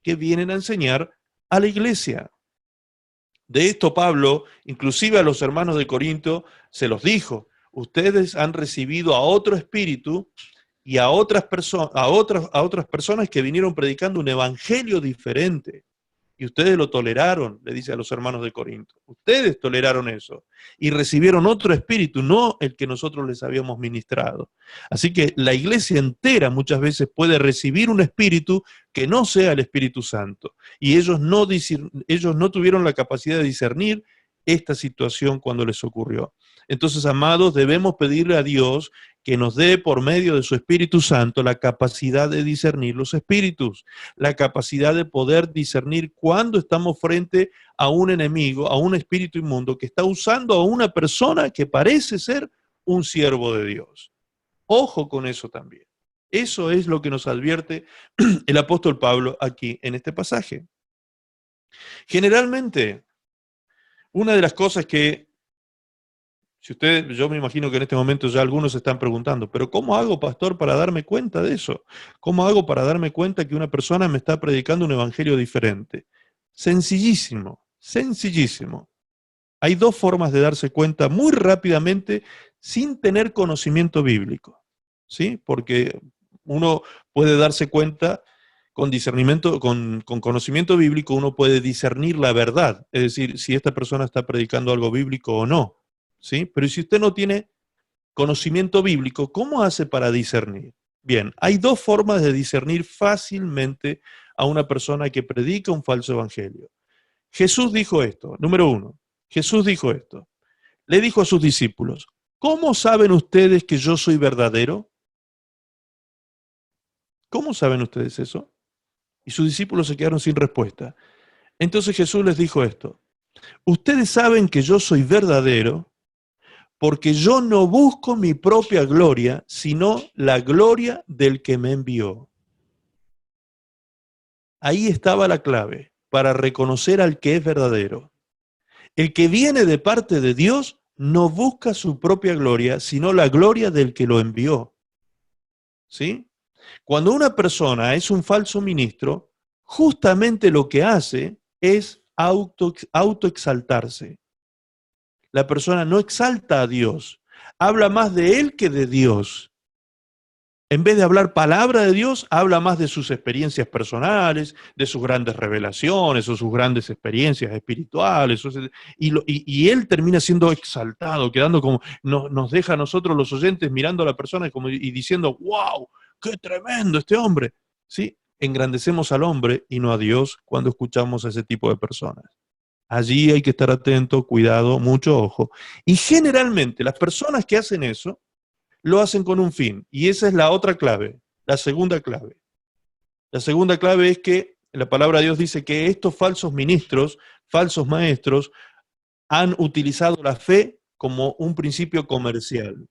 S1: que vienen a enseñar a la iglesia. De esto Pablo, inclusive a los hermanos de Corinto, se los dijo: ustedes han recibido a otro espíritu y a otras personas que vinieron predicando un evangelio diferente. Y ustedes lo toleraron, le dice a los hermanos de Corinto. Ustedes toleraron eso y recibieron otro espíritu, no el que nosotros les habíamos ministrado. Así que la iglesia entera muchas veces puede recibir un espíritu que no sea el Espíritu Santo. Y ellos no tuvieron la capacidad de discernir esta situación cuando les ocurrió. Entonces, amados, debemos pedirle a Dios que nos dé por medio de su Espíritu Santo la capacidad de discernir los espíritus, la capacidad de poder discernir cuando estamos frente a un enemigo, a un espíritu inmundo que está usando a una persona que parece ser un siervo de Dios. Ojo con eso también. Eso es lo que nos advierte el apóstol Pablo aquí en este pasaje. Generalmente, una de las cosas que yo me imagino que en este momento ya algunos se están preguntando, pero ¿cómo hago, pastor, para darme cuenta de eso? ¿Cómo hago para darme cuenta que una persona me está predicando un evangelio diferente? Sencillísimo, sencillísimo. Hay 2 formas de darse cuenta muy rápidamente sin tener conocimiento bíblico, ¿sí? Porque uno puede darse cuenta con discernimiento, con conocimiento bíblico, uno puede discernir la verdad, es decir, si esta persona está predicando algo bíblico o no, ¿sí? Pero si usted no tiene conocimiento bíblico, ¿cómo hace para discernir? Bien, hay dos formas de discernir fácilmente a una persona que predica un falso evangelio. Jesús dijo esto, número uno, Jesús dijo esto, le dijo a sus discípulos, ¿cómo saben ustedes que yo soy verdadero? ¿Cómo saben ustedes eso? Y sus discípulos se quedaron sin respuesta. Entonces Jesús les dijo esto, ustedes saben que yo soy verdadero porque yo no busco mi propia gloria, sino la gloria del que me envió. Ahí estaba la clave para reconocer al que es verdadero. El que viene de parte de Dios no busca su propia gloria, sino la gloria del que lo envió. ¿Sí? Cuando una persona es un falso ministro, justamente lo que hace es autoexaltarse. La persona no exalta a Dios, habla más de él que de Dios. En vez de hablar palabra de Dios, habla más de sus experiencias personales, de sus grandes revelaciones o sus grandes experiencias espirituales. Y él termina siendo exaltado, quedando como, nos deja a nosotros los oyentes mirando a la persona y diciendo, wow, qué tremendo este hombre. ¿Sí? Engrandecemos al hombre y no a Dios cuando escuchamos a ese tipo de personas. Allí hay que estar atento, cuidado, mucho ojo. Y generalmente las personas que hacen eso, lo hacen con un fin. Y esa es la otra clave, la segunda clave. La segunda clave es que la palabra de Dios dice que estos falsos ministros, falsos maestros, han utilizado la fe como un principio comercial.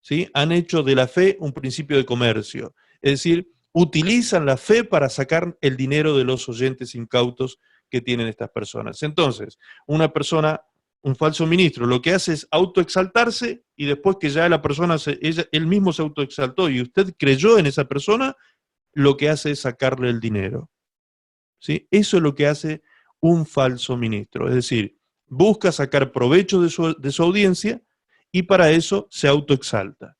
S1: ¿Sí? Han hecho de la fe un principio de comercio. Es decir, utilizan la fe para sacar el dinero de los oyentes incautos que tienen estas personas. Entonces, una persona, un falso ministro, lo que hace es autoexaltarse y después que ya la persona, él mismo se autoexaltó y usted creyó en esa persona, lo que hace es sacarle el dinero. ¿Sí? Eso es lo que hace un falso ministro. Es decir, busca sacar provecho de su audiencia y para eso se autoexalta.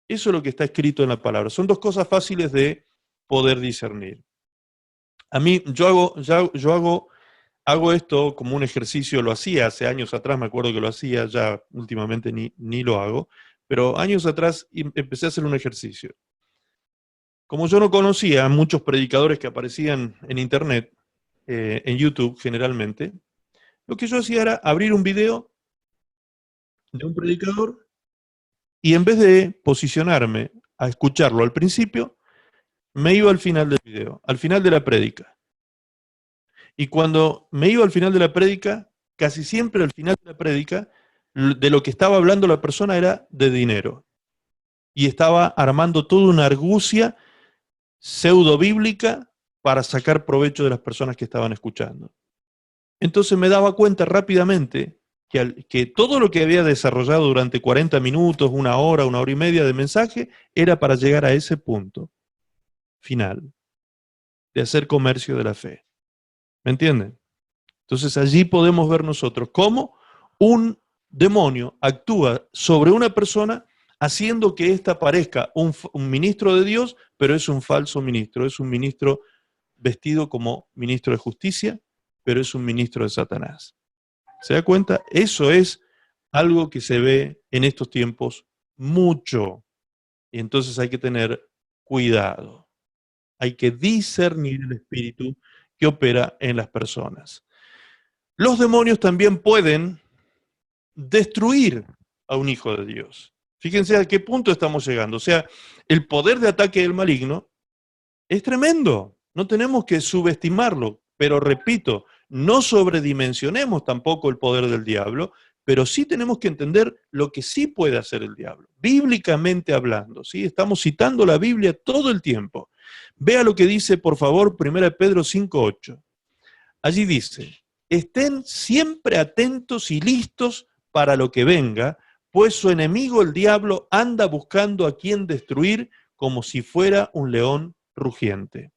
S1: Eso es lo que está escrito en la palabra. Son dos cosas fáciles de poder discernir. A mí, yo hago esto como un ejercicio, lo hacía hace años atrás, me acuerdo que lo hacía, ya últimamente ni lo hago, pero años atrás empecé a hacer un ejercicio. Como yo no conocía a muchos predicadores que aparecían en internet, en YouTube generalmente, lo que yo hacía era abrir un video de un predicador y en vez de posicionarme a escucharlo al principio, me iba al final del video, al final de la prédica. Y cuando me iba al final de la prédica, casi siempre al final de la prédica, de lo que estaba hablando la persona era de dinero. Y estaba armando toda una argucia pseudo-bíblica para sacar provecho de las personas que estaban escuchando. Entonces me daba cuenta rápidamente que todo lo que había desarrollado durante 40 minutos, una hora y media de mensaje, era para llegar a ese punto final, de hacer comercio de la fe. ¿Me entienden? Entonces allí podemos ver nosotros cómo un demonio actúa sobre una persona haciendo que ésta parezca un ministro de Dios, pero es un falso ministro, es un ministro vestido como ministro de justicia, pero es un ministro de Satanás. ¿Se da cuenta? Eso es algo que se ve en estos tiempos mucho. Y entonces hay que tener cuidado. Hay que discernir el espíritu que opera en las personas. Los demonios también pueden destruir a un hijo de Dios. Fíjense a qué punto estamos llegando. O sea, el poder de ataque del maligno es tremendo. No tenemos que subestimarlo. Pero repito, no sobredimensionemos tampoco el poder del diablo, pero sí tenemos que entender lo que sí puede hacer el diablo, bíblicamente hablando. ¿Sí? Estamos citando la Biblia todo el tiempo. Vea lo que dice, por favor, 1 Pedro 5:8. Allí dice, estén siempre atentos y listos para lo que venga, pues su enemigo el diablo anda buscando a quien destruir como si fuera un león rugiente.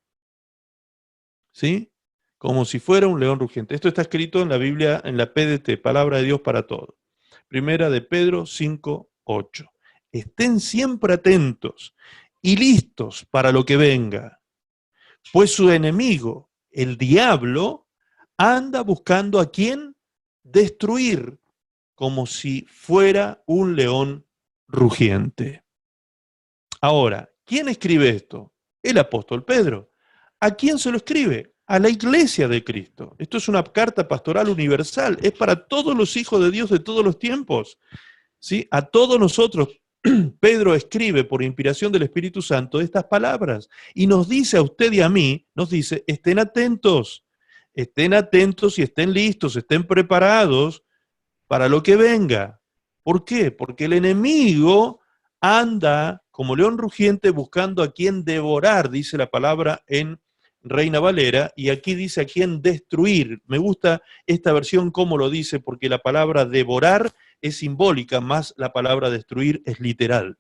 S1: ¿Sí? Como si fuera un león rugiente. Esto está escrito en la Biblia, en la PDT, Palabra de Dios para Todos. 1 Pedro 5, 8. Estén siempre atentos y listos para lo que venga, pues su enemigo, el diablo, anda buscando a quien destruir, como si fuera un león rugiente. Ahora, ¿quién escribe esto? El apóstol Pedro. ¿A quién se lo escribe? A la iglesia de Cristo. Esto es una carta pastoral universal, es para todos los hijos de Dios de todos los tiempos. ¿Sí? A todos nosotros, Pedro escribe por inspiración del Espíritu Santo estas palabras y nos dice a usted y a mí, nos dice, estén atentos y estén listos, estén preparados para lo que venga. ¿Por qué? Porque el enemigo anda como león rugiente buscando a quien devorar, dice la palabra en Reina Valera, y aquí dice a quien destruir. Me gusta esta versión como lo dice, porque la palabra devorar es simbólica, más la palabra destruir es literal.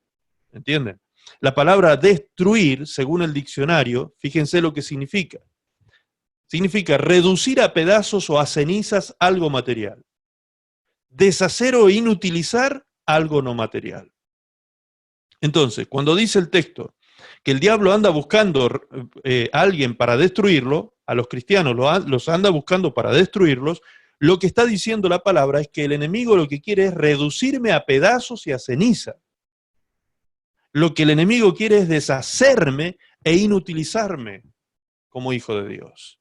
S1: ¿Entienden? La palabra destruir, según el diccionario, fíjense lo que significa. Significa reducir a pedazos o a cenizas algo material. Deshacer o inutilizar algo no material. Entonces, cuando dice el texto que el diablo anda buscando a alguien para destruirlo, a los cristianos los anda buscando para destruirlos, lo que está diciendo la palabra es que el enemigo lo que quiere es reducirme a pedazos y a ceniza. Lo que el enemigo quiere es deshacerme e inutilizarme como hijo de Dios.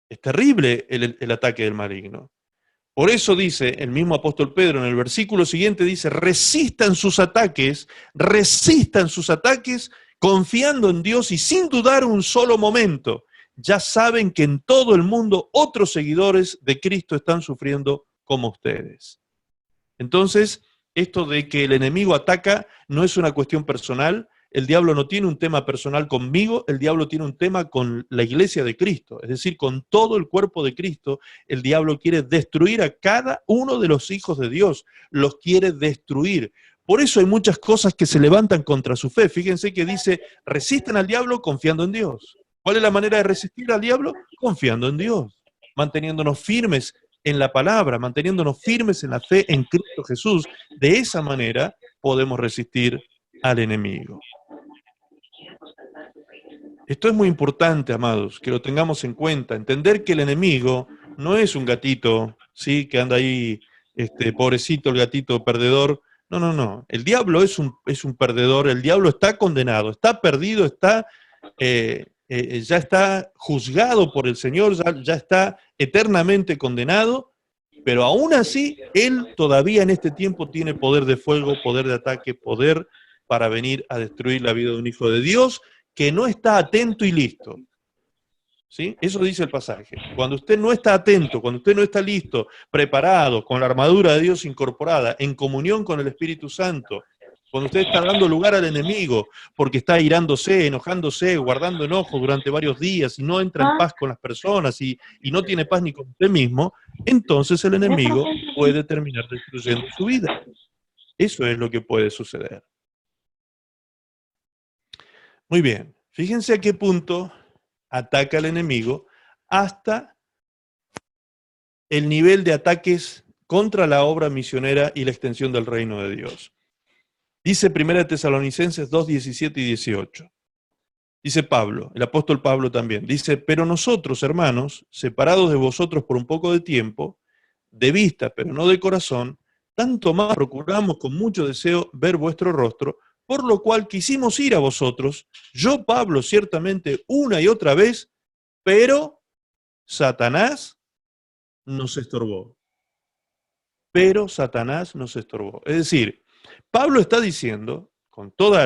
S1: Es terrible el ataque del maligno. Por eso dice el mismo apóstol Pedro en el versículo siguiente, dice, resistan sus ataques confiando en Dios y sin dudar un solo momento. Ya saben que en todo el mundo otros seguidores de Cristo están sufriendo como ustedes. Entonces, esto de que el enemigo ataca no es una cuestión personal. El diablo no tiene un tema personal conmigo, el diablo tiene un tema con la iglesia de Cristo, es decir, con todo el cuerpo de Cristo. El diablo quiere destruir a cada uno de los hijos de Dios, los quiere destruir. Por eso hay muchas cosas que se levantan contra su fe. Fíjense que dice, resisten al diablo confiando en Dios. ¿Cuál es la manera de resistir al diablo? Confiando en Dios, manteniéndonos firmes en la palabra, manteniéndonos firmes en la fe en Cristo Jesús. De esa manera podemos resistir al enemigo. Esto es muy importante, amados, que lo tengamos en cuenta. Entender que el enemigo no es un gatito, ¿sí? Que anda ahí, pobrecito el gatito perdedor. No, no, no. El diablo es un perdedor, el diablo está condenado, está perdido, ya está juzgado por el Señor, ya está eternamente condenado, pero aún así, él todavía en este tiempo tiene poder de fuego, poder de ataque, poder para venir a destruir la vida de un hijo de Dios que no está atento y listo. ¿Sí? Eso dice el pasaje. Cuando usted no está atento, cuando usted no está listo, preparado, con la armadura de Dios incorporada, en comunión con el Espíritu Santo, cuando usted está dando lugar al enemigo porque está irándose, enojándose, guardando enojo durante varios días y no entra en paz con las personas y no tiene paz ni con usted mismo, entonces el enemigo puede terminar destruyendo su vida. Eso es lo que puede suceder. Muy bien, fíjense a qué punto ataca el enemigo hasta el nivel de ataques contra la obra misionera y la extensión del reino de Dios. Dice 1 Tesalonicenses 2, 17 y 18. Dice Pablo, el apóstol Pablo también, dice, pero nosotros, hermanos, separados de vosotros por un poco de tiempo, de vista, pero no de corazón, tanto más procuramos con mucho deseo ver vuestro rostro, por lo cual quisimos ir a vosotros, yo, Pablo, ciertamente una y otra vez, pero Satanás nos estorbó. Pero Satanás nos estorbó. Es decir, Pablo está diciendo, con toda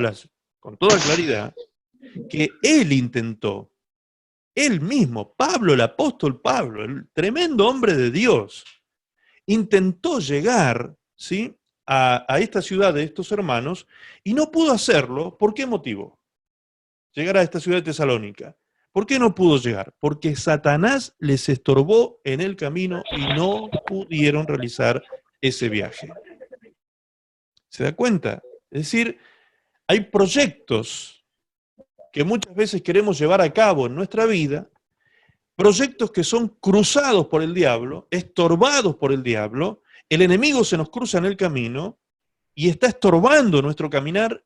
S1: claridad, que él intentó, él mismo, Pablo, el apóstol Pablo, el tremendo hombre de Dios, intentó llegar, ¿sí?, a esta ciudad de estos hermanos y no pudo hacerlo. ¿Por qué motivo? Llegar a esta ciudad de Tesalónica. ¿Por qué no pudo llegar? Porque Satanás les estorbó en el camino y no pudieron realizar ese viaje. ¿Se da cuenta? Es decir, hay proyectos que muchas veces queremos llevar a cabo en nuestra vida, proyectos que son cruzados por el diablo, estorbados por el diablo, el enemigo se nos cruza en el camino y está estorbando nuestro caminar,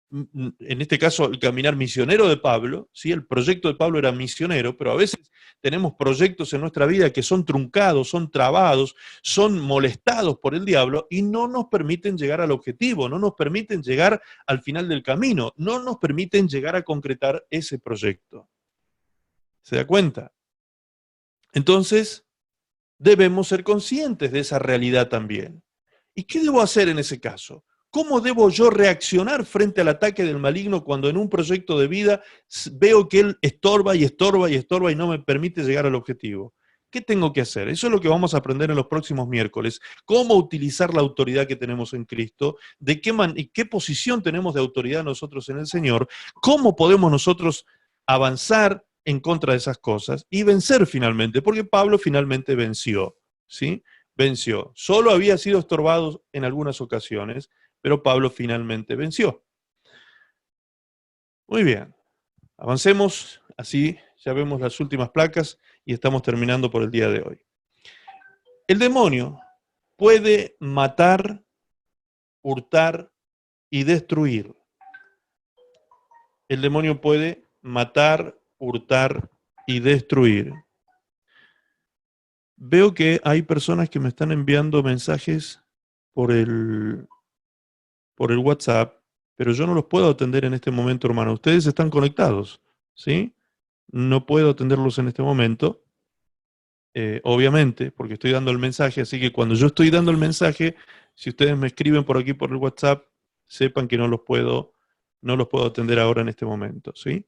S1: en este caso el caminar misionero de Pablo, ¿sí? El proyecto de Pablo era misionero, pero a veces tenemos proyectos en nuestra vida que son truncados, son trabados, son molestados por el diablo y no nos permiten llegar al objetivo, no nos permiten llegar al final del camino, no nos permiten llegar a concretar ese proyecto. ¿Se da cuenta? Entonces, debemos ser conscientes de esa realidad también. ¿Y qué debo hacer en ese caso? ¿Cómo debo yo reaccionar frente al ataque del maligno cuando en un proyecto de vida veo que él estorba y estorba y estorba y no me permite llegar al objetivo? ¿Qué tengo que hacer? Eso es lo que vamos a aprender en los próximos miércoles. Cómo utilizar la autoridad que tenemos en Cristo, qué posición tenemos de autoridad nosotros en el Señor, cómo podemos nosotros avanzar en contra de esas cosas y vencer finalmente, porque Pablo finalmente venció, ¿sí? Venció. Solo había sido estorbado en algunas ocasiones, pero Pablo finalmente venció. Muy bien. Avancemos, así ya vemos las últimas placas y estamos terminando por el día de hoy. El demonio puede matar, hurtar y destruir. El demonio puede matar, hurtar y destruir. Veo que hay personas que me están enviando mensajes por el WhatsApp, pero yo no los puedo atender en este momento, hermano. Ustedes están conectados, ¿sí? No puedo atenderlos en este momento, obviamente, porque estoy dando el mensaje, así que cuando yo estoy dando el mensaje, si ustedes me escriben por aquí por el WhatsApp, sepan que no los puedo atender ahora en este momento, ¿sí?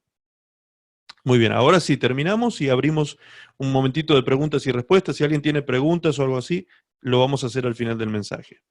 S1: Muy bien, ahora sí, terminamos y abrimos un momentito de preguntas y respuestas. Si alguien tiene preguntas o algo así, lo vamos a hacer al final del mensaje.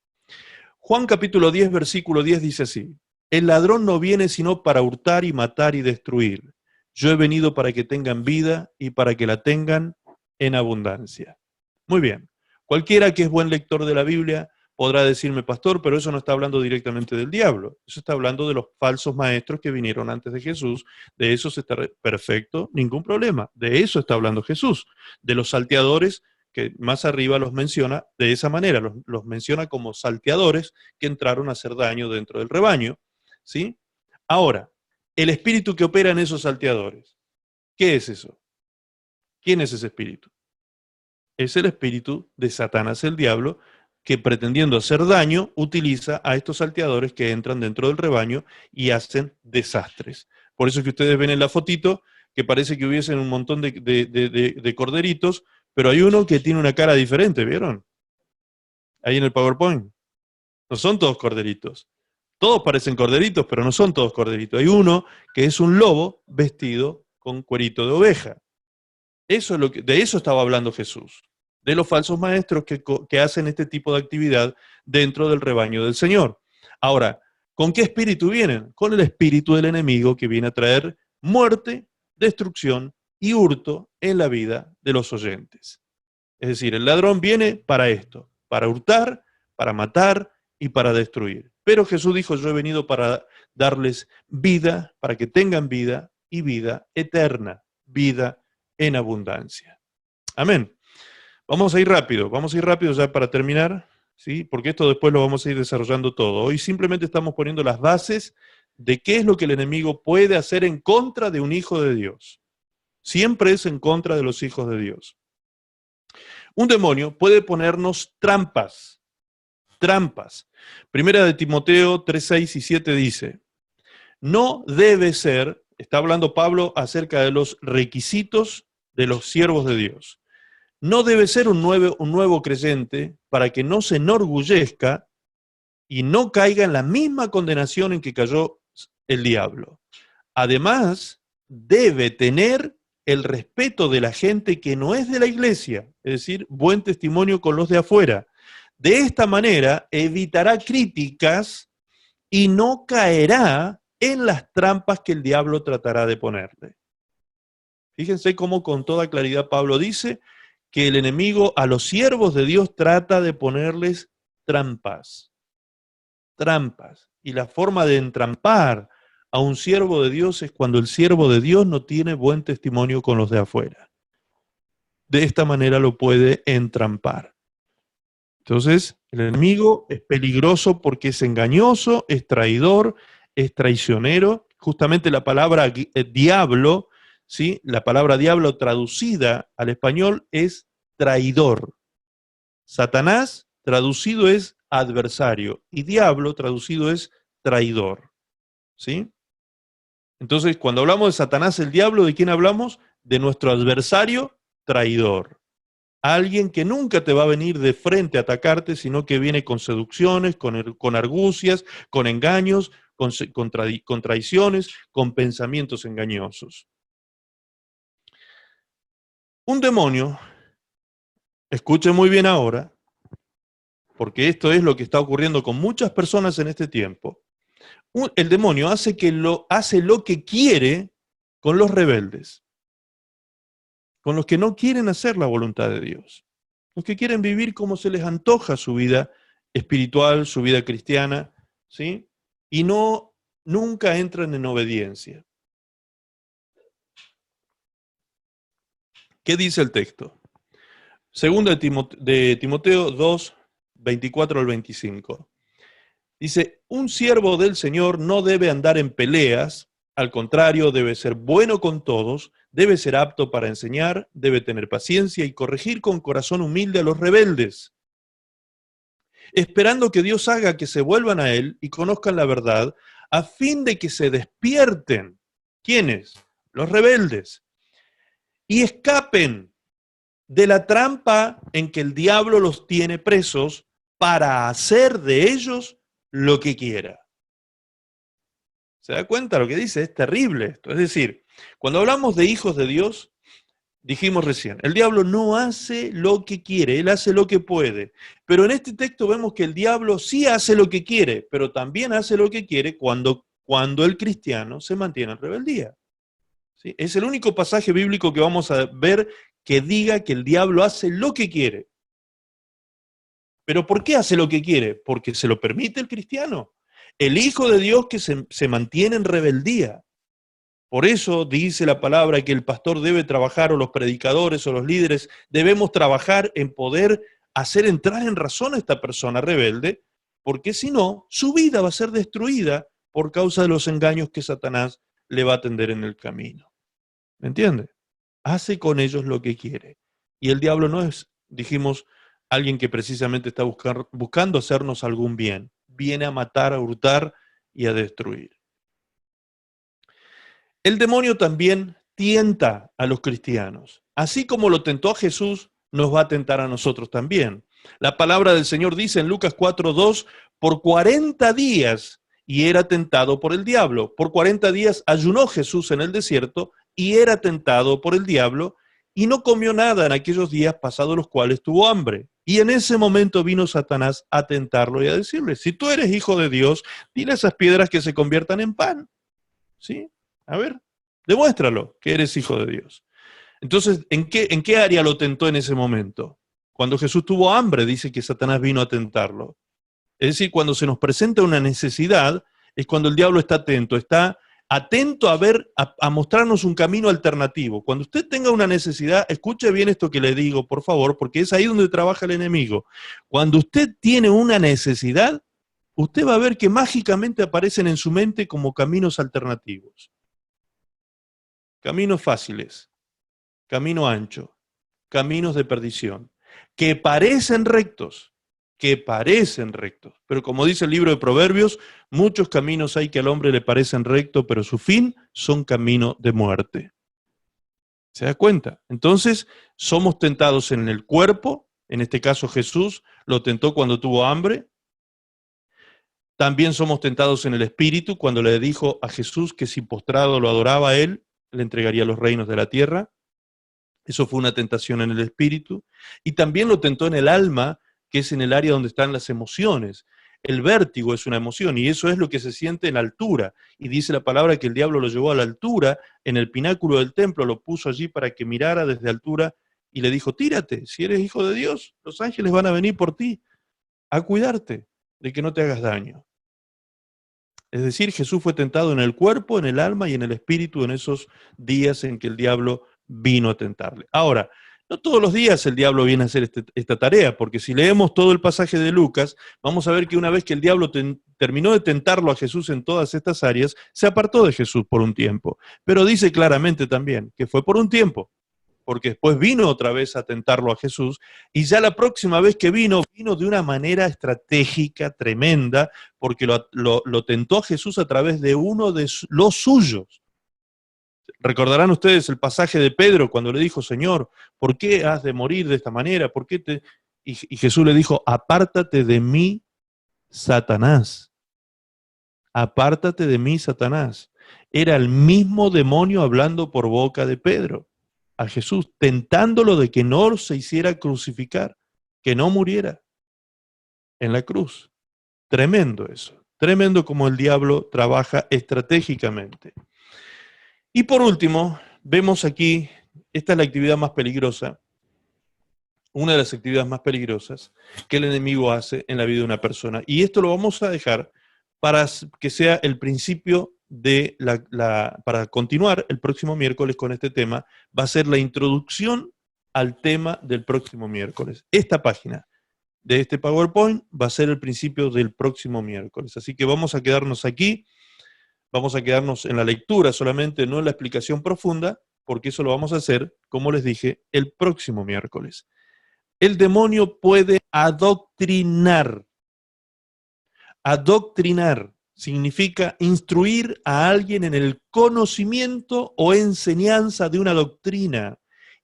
S1: Juan capítulo 10, versículo 10 dice así: el ladrón no viene sino para hurtar y matar y destruir. Yo he venido para que tengan vida y para que la tengan en abundancia. Muy bien. Cualquiera que es buen lector de la Biblia podrá decirme, pastor, pero eso no está hablando directamente del diablo. Eso está hablando de los falsos maestros que vinieron antes de Jesús. De eso se está perfecto, ningún problema. De eso está hablando Jesús. De los salteadores, que más arriba los menciona de esa manera. Los menciona como salteadores que entraron a hacer daño dentro del rebaño, ¿sí? Ahora, el espíritu que opera en esos salteadores, ¿qué es eso? ¿Quién es ese espíritu? Es el espíritu de Satanás, el diablo, que pretendiendo hacer daño, utiliza a estos salteadores que entran dentro del rebaño y hacen desastres. Por eso que ustedes ven en la fotito que parece que hubiesen un montón de corderitos, pero hay uno que tiene una cara diferente, ¿vieron? Ahí en el PowerPoint. No son todos corderitos. Todos parecen corderitos, pero no son todos corderitos. Hay uno que es un lobo vestido con cuerito de oveja. Eso es de eso estaba hablando Jesús, de los falsos maestros que hacen este tipo de actividad dentro del rebaño del Señor. Ahora, ¿con qué espíritu vienen? Con el espíritu del enemigo que viene a traer muerte, destrucción y hurto en la vida de los oyentes. Es decir, el ladrón viene para esto, para hurtar, para matar y para destruir. Pero Jesús dijo, yo he venido para darles vida, para que tengan vida y vida eterna, vida en abundancia. Amén. Vamos a ir rápido ya para terminar, ¿sí? Porque esto después lo vamos a ir desarrollando todo. Hoy simplemente estamos poniendo las bases de qué es lo que el enemigo puede hacer en contra de un hijo de Dios. Siempre es en contra de los hijos de Dios. Un demonio puede ponernos trampas. Primera de Timoteo 3, 6 y 7 dice, no debe ser, está hablando Pablo acerca de los requisitos de los siervos de Dios. No debe ser un nuevo creyente para que no se enorgullezca y no caiga en la misma condenación en que cayó el diablo. Además, debe tener el respeto de la gente que no es de la iglesia, es decir, buen testimonio con los de afuera. De esta manera evitará críticas y no caerá en las trampas que el diablo tratará de ponerle. Fíjense cómo con toda claridad Pablo dice que el enemigo a los siervos de Dios trata de ponerles trampas. Y la forma de entrampar a un siervo de Dios es cuando el siervo de Dios no tiene buen testimonio con los de afuera. De esta manera lo puede entrampar. Entonces, el enemigo es peligroso porque es engañoso, es traidor, es traicionero. Justamente la palabra diablo, ¿sí? La palabra diablo traducida al español es traidor. Satanás traducido es adversario y diablo traducido es traidor, ¿sí? Entonces, cuando hablamos de Satanás, el diablo, ¿de quién hablamos? De nuestro adversario traidor. Alguien que nunca te va a venir de frente a atacarte, sino que viene con seducciones, con argucias, con engaños, con traiciones, con pensamientos engañosos. Un demonio, escuche muy bien ahora, porque esto es lo que está ocurriendo con muchas personas en este tiempo. El demonio hace lo que quiere con los rebeldes, con los que no quieren hacer la voluntad de Dios, los que quieren vivir como se les antoja su vida espiritual, su vida cristiana, ¿sí? Y nunca entran en obediencia. ¿Qué dice el texto? Segunda de Timoteo 2, 24 al 25. Dice, un siervo del Señor no debe andar en peleas, al contrario, debe ser bueno con todos, debe ser apto para enseñar, debe tener paciencia y corregir con corazón humilde a los rebeldes, esperando que Dios haga que se vuelvan a Él y conozcan la verdad, a fin de que se despierten. ¿Quiénes? Los rebeldes. Y escapen de la trampa en que el diablo los tiene presos para hacer de ellos lo que quiera. ¿Se da cuenta lo que dice? Es terrible esto. Es decir, cuando hablamos de hijos de Dios, dijimos recién, el diablo no hace lo que quiere, él hace lo que puede. Pero en este texto vemos que el diablo sí hace lo que quiere, pero también hace lo que quiere cuando el cristiano se mantiene en rebeldía. ¿Sí? Es el único pasaje bíblico que vamos a ver que diga que el diablo hace lo que quiere. ¿Pero por qué hace lo que quiere? Porque se lo permite el cristiano. El Hijo de Dios que se mantiene en rebeldía. Por eso dice la palabra que el pastor debe trabajar, o los predicadores o los líderes debemos trabajar en poder hacer entrar en razón a esta persona rebelde, porque si no, su vida va a ser destruida por causa de los engaños que Satanás le va a tender en el camino. ¿Me entiende? Hace con ellos lo que quiere. Y el diablo no es, dijimos, alguien que precisamente está buscando hacernos algún bien. Viene a matar, a hurtar y a destruir. El demonio también tienta a los cristianos. Así como lo tentó a Jesús, nos va a tentar a nosotros también. La palabra del Señor dice en Lucas 4:2, por 40 días y era tentado por el diablo. Por 40 días ayunó Jesús en el desierto y era tentado por el diablo y no comió nada en aquellos días pasados los cuales tuvo hambre. Y en ese momento vino Satanás a tentarlo y a decirle, si tú eres hijo de Dios, dile a esas piedras que se conviertan en pan. ¿Sí? A ver, demuéstralo que eres hijo de Dios. Entonces, ¿en qué área lo tentó en ese momento? Cuando Jesús tuvo hambre, dice que Satanás vino a tentarlo. Es decir, cuando se nos presenta una necesidad, es cuando el diablo está atento a ver, a mostrarnos un camino alternativo. Cuando usted tenga una necesidad, escuche bien esto que le digo, por favor, porque es ahí donde trabaja el enemigo. Cuando usted tiene una necesidad, usted va a ver que mágicamente aparecen en su mente como caminos alternativos. Caminos fáciles, camino ancho, caminos de perdición, que parecen rectos, pero como dice el libro de Proverbios, muchos caminos hay que al hombre le parecen rectos, pero su fin son camino de muerte. ¿Se da cuenta? Entonces, somos tentados en el cuerpo, en este caso Jesús lo tentó cuando tuvo hambre. También somos tentados en el espíritu, cuando le dijo a Jesús que si postrado lo adoraba a él, le entregaría los reinos de la tierra. Eso fue una tentación en el espíritu. Y también lo tentó en el alma, que es en el área donde están las emociones. El vértigo es una emoción y eso es lo que se siente en altura. Y dice la palabra que el diablo lo llevó a la altura, en el pináculo del templo, lo puso allí para que mirara desde altura y le dijo, tírate, si eres hijo de Dios, los ángeles van a venir por ti a cuidarte de que no te hagas daño. Es decir, Jesús fue tentado en el cuerpo, en el alma y en el espíritu en esos días en que el diablo vino a tentarle. Ahora, No todos los días el diablo viene a hacer esta tarea, porque si leemos todo el pasaje de Lucas, vamos a ver que una vez que el diablo terminó de tentarlo a Jesús en todas estas áreas, se apartó de Jesús por un tiempo. Pero dice claramente también que fue por un tiempo, porque después vino otra vez a tentarlo a Jesús, y ya la próxima vez que vino de una manera estratégica, tremenda, porque lo tentó a Jesús a través de uno de los suyos. Recordarán ustedes el pasaje de Pedro cuando le dijo, Señor, ¿por qué has de morir de esta manera? ¿Por qué te...? Y Jesús le dijo, apártate de mí, Satanás. Apártate de mí, Satanás. Era el mismo demonio hablando por boca de Pedro a Jesús, tentándolo de que no se hiciera crucificar, que no muriera en la cruz. Tremendo eso. Tremendo como el diablo trabaja estratégicamente. Y por último, vemos aquí, esta es la actividad más peligrosa, una de las actividades más peligrosas que el enemigo hace en la vida de una persona. Y esto lo vamos a dejar para que sea el principio de para continuar el próximo miércoles con este tema, va a ser la introducción al tema del próximo miércoles. Esta página de este PowerPoint va a ser el principio del próximo miércoles. Así que vamos a quedarnos aquí. Vamos a quedarnos en la lectura solamente, no en la explicación profunda, porque eso lo vamos a hacer, como les dije, el próximo miércoles. El demonio puede adoctrinar. Adoctrinar significa instruir a alguien en el conocimiento o enseñanza de una doctrina,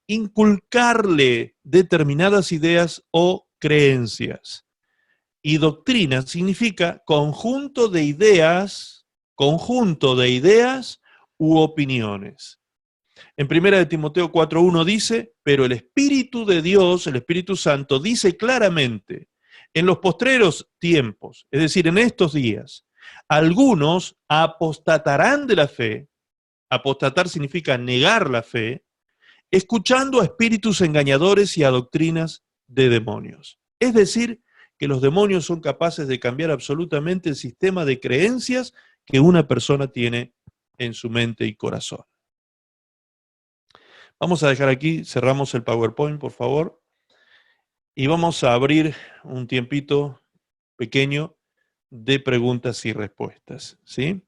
S1: inculcarle determinadas ideas o creencias. Y doctrina significa conjunto de ideas u opiniones. En 1 de Timoteo 4:1 dice, pero el Espíritu de Dios, el Espíritu Santo, dice claramente, en los postreros tiempos, es decir, en estos días, algunos apostatarán de la fe, apostatar significa negar la fe, escuchando a espíritus engañadores y a doctrinas de demonios. Es decir, que los demonios son capaces de cambiar absolutamente el sistema de creencias que una persona tiene en su mente y corazón. Vamos a dejar aquí, cerramos el PowerPoint, por favor, y vamos a abrir un tiempito pequeño de preguntas y respuestas, ¿sí?